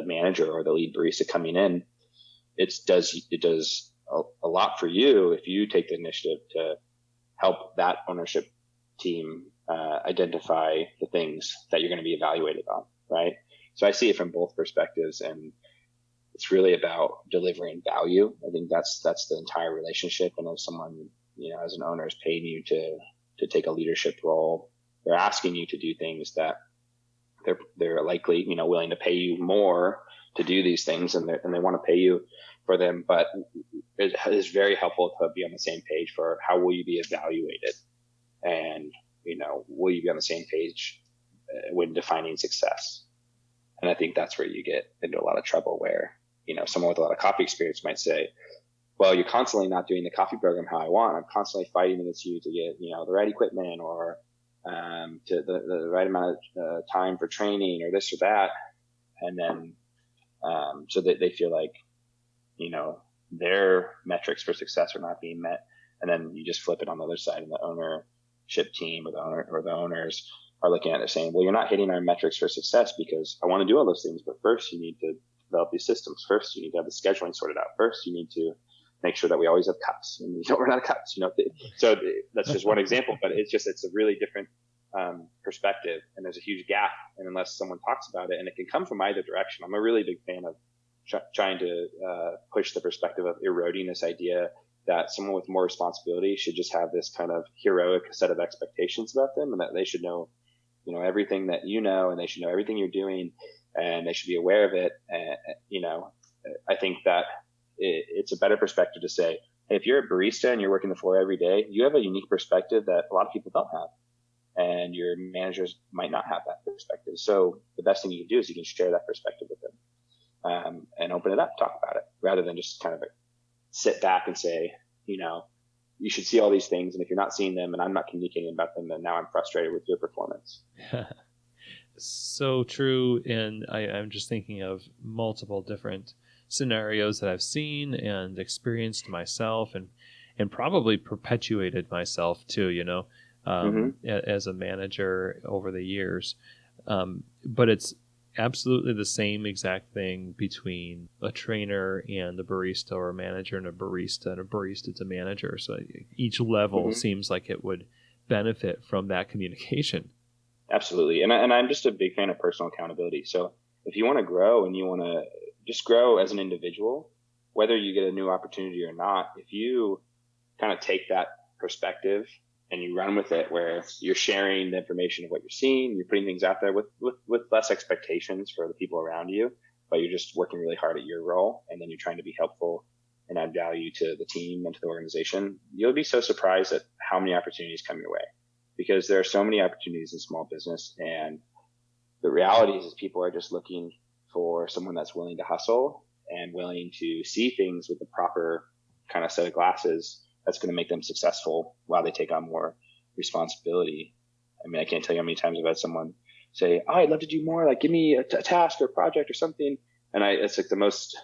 manager or the lead barista coming in, it does a lot for you if you take the initiative to help that ownership team identify the things that you're going to be evaluated on, right? So I see it from both perspectives, and it's really about delivering value. I think that's the entire relationship. And if someone, as an owner is paying you to take a leadership role, they're asking you to do things that they're likely, willing to pay you more to do these things, and they want to pay you for them. But it is very helpful to be on the same page for how will you be evaluated, and will you be on the same page when defining success? And I think that's where you get into a lot of trouble, where someone with a lot of coffee experience might say, well, you're constantly not doing the coffee program how I want. I'm constantly fighting against you to get the right equipment or to the right amount of time for training or this or that. And then so that they feel like their metrics for success are not being met. And then you just flip it on the other side, and the ownership team or the owners are looking at it saying, well, you're not hitting our metrics for success because I want to do all those things, but first you need to develop these systems. First you need to have the scheduling sorted out. First you need to make sure that we always have cups, and we don't run out of cups. So that's just one example, but it's a really different perspective, and there's a huge gap. And unless someone talks about it, and it can come from either direction. I'm a really big fan of trying to push the perspective of eroding this idea that someone with more responsibility should just have this kind of heroic set of expectations about them, and that they should know, everything that and they should know everything you're doing, and they should be aware of it. I think that it's a better perspective to say, hey, if you're a barista and you're working the floor every day, you have a unique perspective that a lot of people don't have, and your managers might not have that perspective. So the best thing you can do is you can share that perspective with them, and open it up, talk about it, rather than just kind of sit back and say, you should see all these things, and if you're not seeing them and I'm not communicating about them, then now I'm frustrated with your performance. So true. And I'm just thinking of multiple different scenarios that I've seen and experienced myself, and probably perpetuated myself too, as a manager over the years. But it's absolutely the same exact thing between a trainer and a barista, or a manager and a barista to manager. So each level seems like it would benefit from that communication. Absolutely. And I'm just a big fan of personal accountability. So if you want to grow and you want to just grow as an individual, whether you get a new opportunity or not, if you kind of take that perspective and you run with it, where you're sharing the information of what you're seeing, you're putting things out there with less expectations for the people around you, but you're just working really hard at your role, and then you're trying to be helpful and add value to the team and to the organization, you'll be so surprised at how many opportunities come your way, because there are so many opportunities in small business. And the reality is people are just looking for someone that's willing to hustle and willing to see things with the proper kind of set of glasses that's going to make them successful while they take on more responsibility. I mean, I can't tell you how many times I've had someone say, oh, I'd love to do more. Like, give me a task or a project or something. And it's like the most,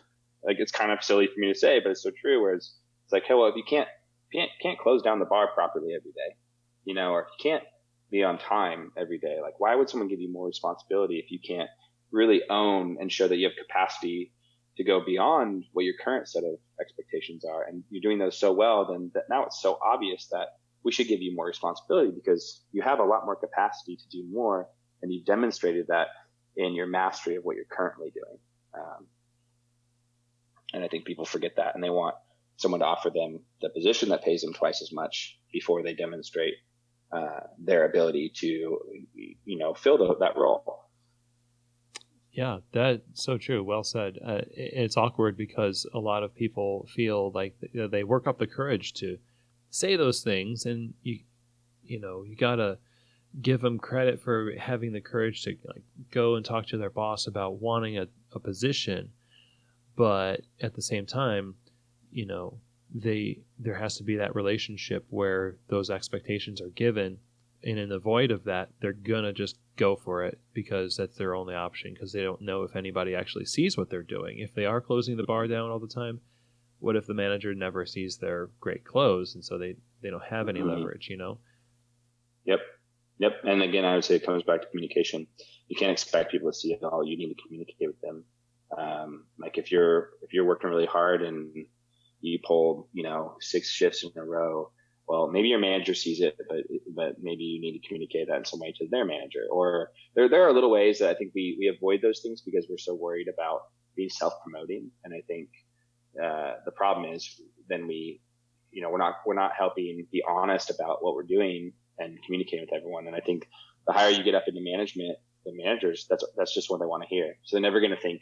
like, it's kind of silly for me to say, but it's so true. Whereas it's like, hey, well, if you can't close down the bar properly every day, or if you can't be on time every day, like, why would someone give you more responsibility if you can't really own and show that you have capacity to go beyond what your current set of expectations are? And you're doing those so well, then that now it's so obvious that we should give you more responsibility, because you have a lot more capacity to do more, and you've demonstrated that in your mastery of what you're currently doing. And I think people forget that, and they want someone to offer them the position that pays them twice as much before they demonstrate their ability to, fill that role. Yeah, that's so true. Well said. It's awkward because a lot of people feel like they work up the courage to say those things, and you gotta give them credit for having the courage to like go and talk to their boss about wanting a position, but at the same time, you know, there has to be that relationship where those expectations are given, and in the void of that, they're gonna just go for it because that's their only option, because they don't know if anybody actually sees what they're doing. If they are closing the bar down all the time, what if the manager never sees their great close, and so they don't have any leverage, you know? Yep. And again, I would say it comes back to communication. You can't expect people to see it all. You need to communicate with them. Like if you're working really hard and you pulled, 6 shifts in a row, well, maybe your manager sees it, but maybe you need to communicate that in some way to their manager. Or there are little ways that I think we avoid those things because we're so worried about being self-promoting. And I think the problem is then we're not helping be honest about what we're doing and communicating with everyone. And I think the higher you get up into management, the managers, that's just what they want to hear. So they're never going to think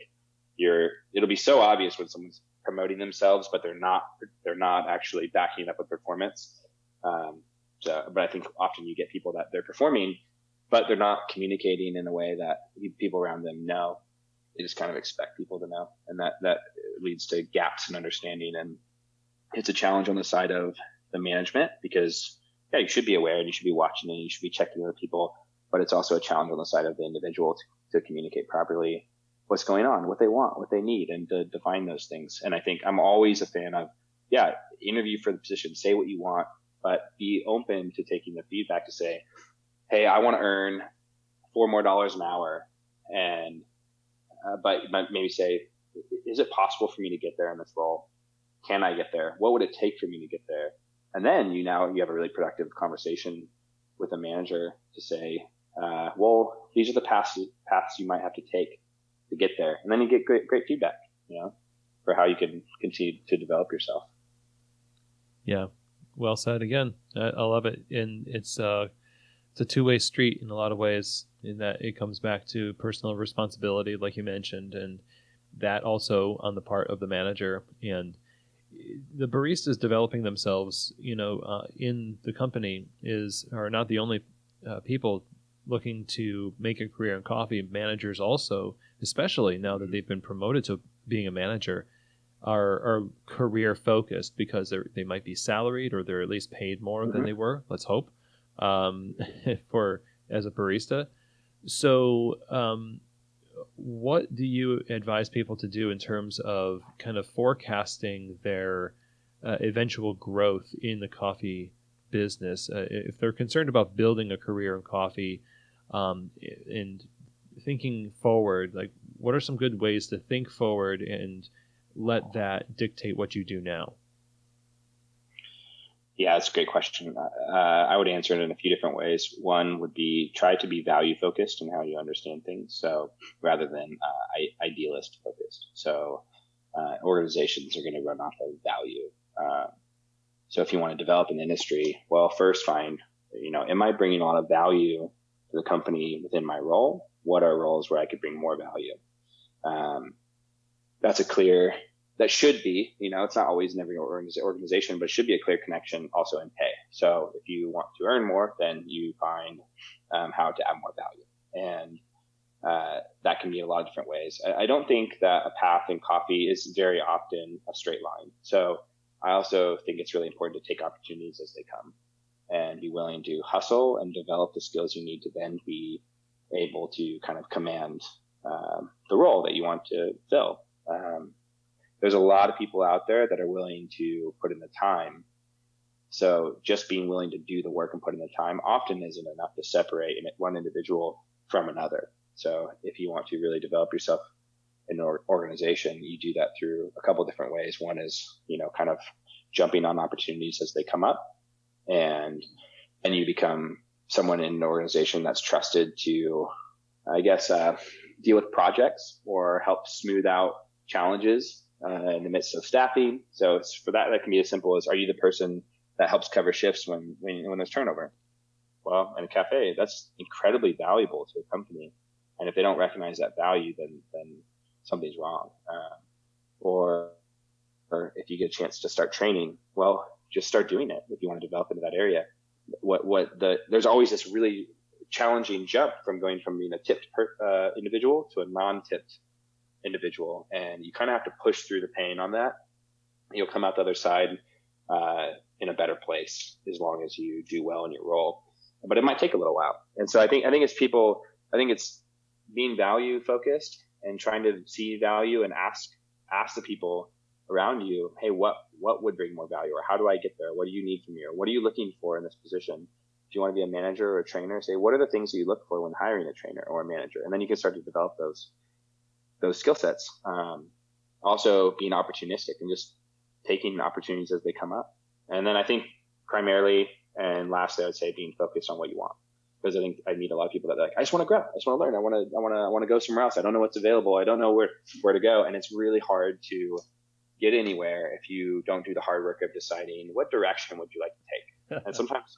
it'll be so obvious when someone's promoting themselves, but they're not actually backing it up with performance. But I think often you get people that they're performing, but they're not communicating in a way that people around them know. They just kind of expect people to know. And that leads to gaps in understanding. And it's a challenge on the side of the management because, yeah, you should be aware and you should be watching and you should be checking other people, but it's also a challenge on the side of the individual to communicate properly what's going on, what they want, what they need, and to define those things. And I think I'm always a fan of, interview for the position, say what you want, but be open to taking the feedback to say, hey, I want to earn $4 more an hour. And, but maybe say, is it possible for me to get there in this role? Can I get there? What would it take for me to get there? And then you have a really productive conversation with a manager to say, well, these are the paths you might have to take to get there. And then you get great feedback, for how you can continue to develop yourself. Yeah. Well said again. I love it. And it's a two-way street in a lot of ways, in that it comes back to personal responsibility, like you mentioned, and that also on the part of the manager. And the baristas developing themselves, in the company are not the only people looking to make a career in coffee. Managers also, especially now that they've been promoted to being a manager, are career focused because they might be salaried or they're at least paid more than they were. Let's hope for as a barista. So, what do you advise people to do in terms of kind of forecasting their eventual growth in the coffee business? If they're concerned about building a career in coffee and thinking forward, like what are some good ways to think forward and let that dictate what you do now? Yeah, that's a great question. I would answer it in a few different ways. One would be try to be value focused in how you understand things. So rather than idealist focused. So organizations are going to run off of value. So if you want to develop an industry, well, first find, am I bringing a lot of value to the company within my role? What are roles where I could bring more value? That should be, it's not always in every organization, but it should be a clear connection also in pay. So if you want to earn more, then you find how to add more value. And that can be a lot of different ways. I don't think that a path in coffee is very often a straight line. So I also think it's really important to take opportunities as they come and be willing to hustle and develop the skills you need to then be able to kind of command the role that you want to fill. There's a lot of people out there that are willing to put in the time. So just being willing to do the work and put in the time often isn't enough to separate one individual from another. So if you want to really develop yourself in an organization, you do that through a couple of different ways. One is, kind of jumping on opportunities as they come up, and you become someone in an organization that's trusted to, deal with projects or help smooth out challenges in the midst of staffing. So it's for that can be as simple as, are you the person that helps cover shifts when there's turnover? Well, in a cafe, that's incredibly valuable to a company. And if they don't recognize that value, then something's wrong. Or if you get a chance to start training, well, just start doing it if you want to develop into that area. There's always this really challenging jump from going from being a tipped individual to a non-tipped individual. And you kind of have to push through the pain on that. You'll come out the other side in a better place as long as you do well in your role. But it might take a little while. And so I think it's being value focused and trying to see value and ask the people around you, hey, what would bring more value, or how do I get there? What do you need from me? Or what are you looking for in this position? If you want to be a manager or a trainer, say, what are the things that you look for when hiring a trainer or a manager? And then you can start to develop those skill sets. Also being opportunistic and just taking opportunities as they come up. And then I think primarily, and lastly, I would say being focused on what you want. Because I think I meet a lot of people that are like, I just want to grow. I just want to learn. I want to go somewhere else. I don't know what's available. I don't know where to go. And it's really hard to get anywhere if you don't do the hard work of deciding what direction would you like to take. And sometimes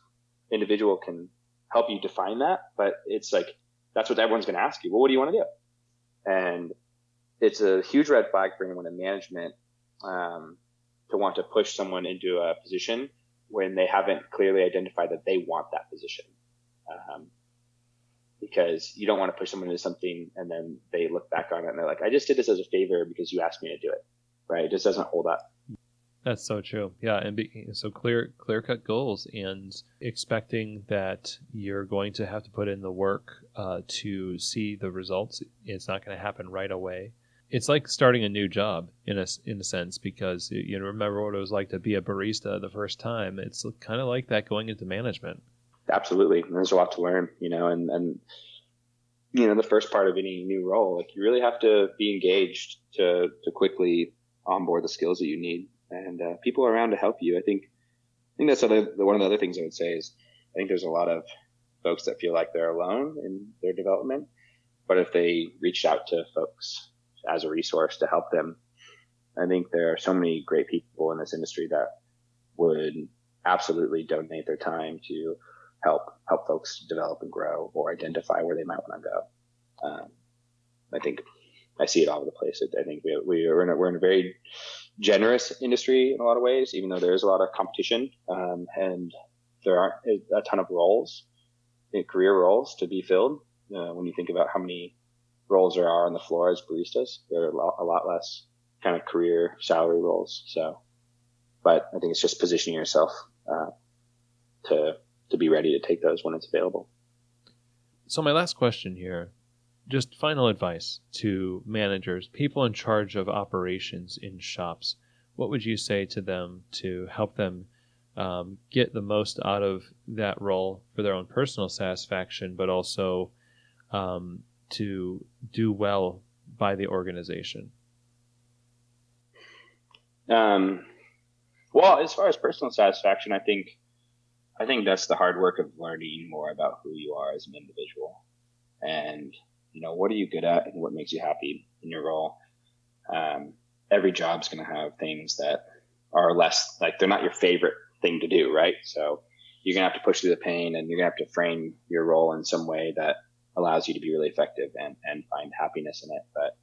individual can help you define that, but it's like, that's what everyone's going to ask you. Well, what do you want to do? And it's a huge red flag for anyone in management to want to push someone into a position when they haven't clearly identified that they want that position. Because you don't want to push someone into something and then they look back on it and they're like, I just did this as a favor because you asked me to do it. Right? It just doesn't hold up. That's so true. Yeah, and so clear cut goals and expecting that you're going to have to put in the work to see the results. It's not going to happen right away. It's like starting a new job in a sense, because you remember what it was like to be a barista the first time. It's kind of like that going into management. Absolutely. There's a lot to learn, and the first part of any new role, like you really have to be engaged to quickly onboard the skills that you need, and people are around to help you. I think that's one of the other things I would say is I think there's a lot of folks that feel like they're alone in their development, but if they reached out to folks as a resource to help them, I think there are so many great people in this industry that would absolutely donate their time to help folks develop and grow or identify where they might want to go. I think I see it all over the place. I think we're in a very generous industry in a lot of ways, even though there's a lot of competition, and there aren't a ton of roles, career roles to be filled. When you think about how many roles there are on the floor as baristas, there are a lot less kind of career salary roles. So, but I think it's just positioning yourself to be ready to take those when it's available. So my last question here, just final advice to managers, people in charge of operations in shops. What would you say to them to help them get the most out of that role for their own personal satisfaction, but also to do well by the organization? Well, as far as personal satisfaction, I think that's the hard work of learning more about who you are as an individual, and what are you good at and what makes you happy in your role. Every job's going to have things that are less, like they're not your favorite thing to do, right? So you're going to have to push through the pain, and you're going to have to frame your role in some way that allows you to be really effective and find happiness in it. But,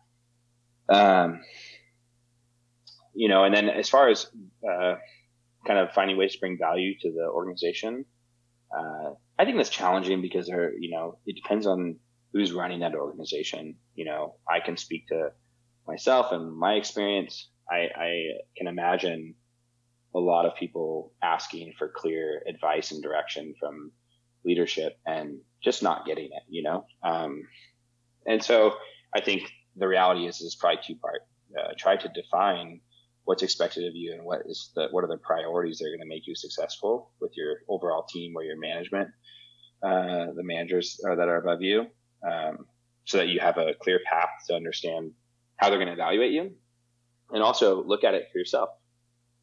and then as far as kind of finding ways to bring value to the organization, I think that's challenging because it depends on who's running that organization. I can speak to myself and my experience. I can imagine a lot of people asking for clear advice and direction from leadership and just not getting it, and so I think the reality is probably two-part. Try to define what's expected of you and what are the priorities that are going to make you successful with your overall team or your management, the managers that are above you, so that you have a clear path to understand how they're going to evaluate you, and also look at it for yourself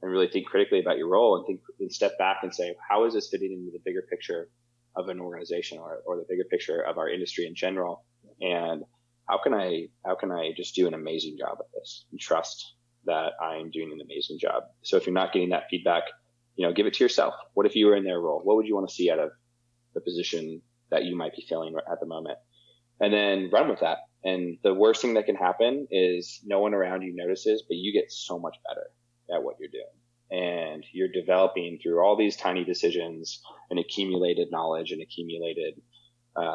and really think critically about your role and step back and say, how is this fitting into the bigger picture of an organization or the bigger picture of our industry in general? And how can I just do an amazing job at this and trust that I'm doing an amazing job? So if you're not getting that feedback, give it to yourself. What if you were in their role? What would you want to see out of the position that you might be filling at the moment? And then run with that. And the worst thing that can happen is no one around you notices, but you get so much better at what you're doing. And you're developing through all these tiny decisions and accumulated knowledge and accumulated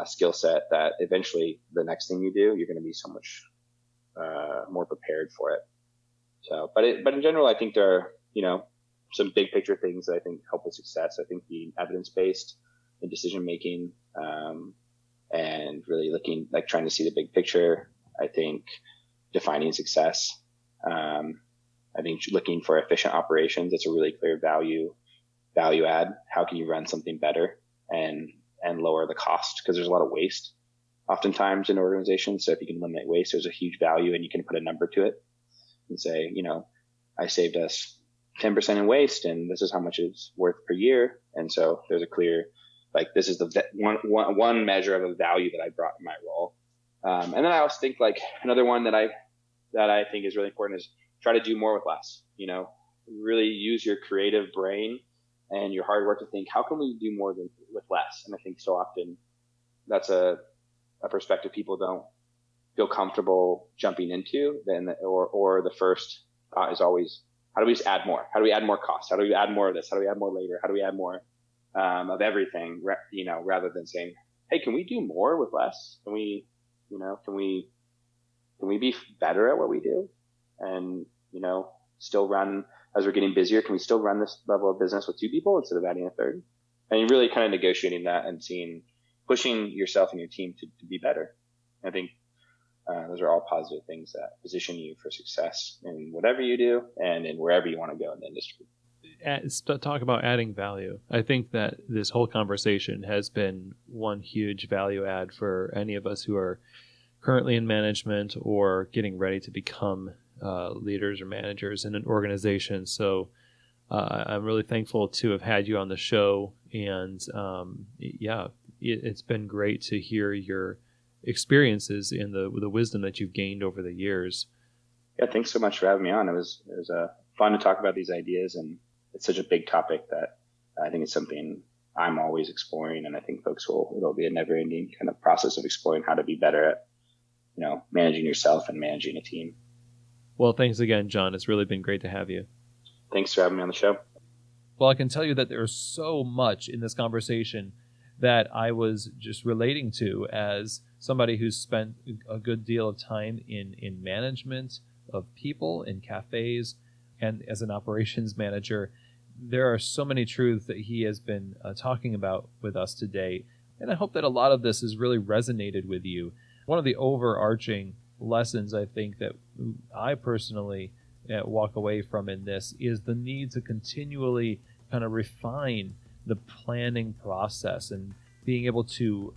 skill set that eventually the next thing you do, you're going to be so much more prepared for it. So, but in general, I think there are, some big picture things that I think help with success. I think being evidence-based in decision making, and really trying to see the big picture. I think defining success. I think looking for efficient operations. That's a really clear value add. How can you run something better and lower the cost? Because there's a lot of waste oftentimes in organizations. So if you can eliminate waste, there's a huge value, and you can put a number to it and say, I saved us 10% in waste, and this is how much it's worth per year. And so there's a clear, this is the one measure of a value that I brought in my role. And then I also think another one that I think is really important is try to do more with less. Really use your creative brain and your hard work to think, how can we do more with less? And I think so often that's a perspective people don't feel comfortable jumping into. Or the first thought is always, how do we just add more? How do we add more cost? How do we add more of this? How do we add more labor? How do we add more of everything? Rather than saying, hey, can we do more with less? Can we be better at what we do? And, still run, as we're getting busier, can we still run this level of business with 2 people instead of adding a third? And you're really kind of negotiating that and pushing yourself and your team to be better. I think those are all positive things that position you for success in whatever you do and in wherever you want to go in the industry. Talk about adding value. I think that this whole conversation has been one huge value add for any of us who are currently in management or getting ready to become leaders or managers in an organization. So I'm really thankful to have had you on the show. And it's been great to hear your experiences and the wisdom that you've gained over the years. Yeah, thanks so much for having me on. It was fun to talk about these ideas, and it's such a big topic that I think it's something I'm always exploring, and I think it'll be a never-ending kind of process of exploring how to be better at, managing yourself and managing a team. Well, thanks again, Jon. It's really been great to have you. Thanks for having me on the show. Well, I can tell you that there's so much in this conversation that I was just relating to as somebody who's spent a good deal of time in management of people in cafes and as an operations manager. There are so many truths that he has been talking about with us today, and I hope that a lot of this has really resonated with you. One of the overarching lessons I think that I personally walk away from in this is the need to continually kind of refine the planning process and being able to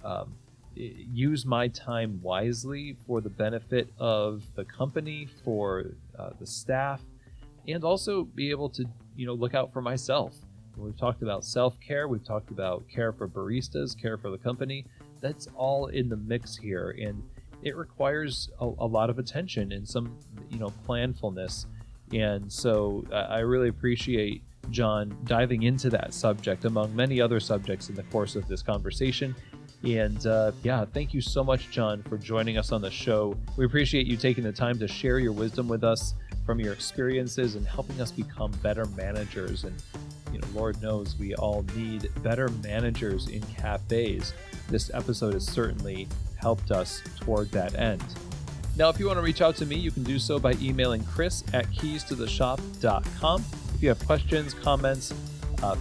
use my time wisely for the benefit of the company, for the staff, and also be able to look out for myself. We've talked about self-care, we've talked about care for baristas, care for the company. That's all in the mix here, and it requires a lot of attention and some planfulness. And so I really appreciate Jon diving into that subject among many other subjects in the course of this conversation. And thank you so much, Jon, for joining us on the show. We appreciate you taking the time to share your wisdom with us from your experiences and helping us become better managers. And Lord knows we all need better managers in cafes. This episode has certainly helped us toward that end. Now, if you want to reach out to me, you can do so by emailing chris@keystotheshop.com. If you have questions, comments,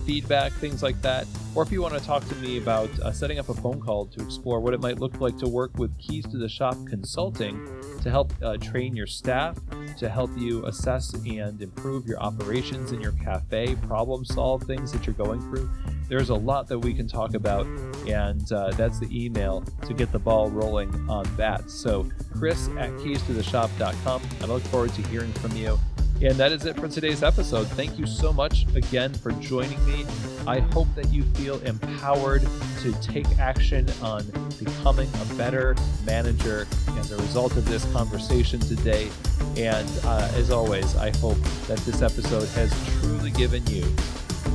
feedback, things like that, or if you want to talk to me about setting up a phone call to explore what it might look like to work with Keys to the Shop Consulting to help train your staff, to help you assess and improve your operations in your cafe, problem solve things that you're going through. There's a lot that we can talk about, and that's the email to get the ball rolling on that. So chris@keystotheshop.com. I look forward to hearing from you. And that is it for today's episode. Thank you so much again for joining me. I hope that you feel empowered to take action on becoming a better manager as a result of this conversation today. And as always, I hope that this episode has truly given you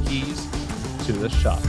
keys to the shop.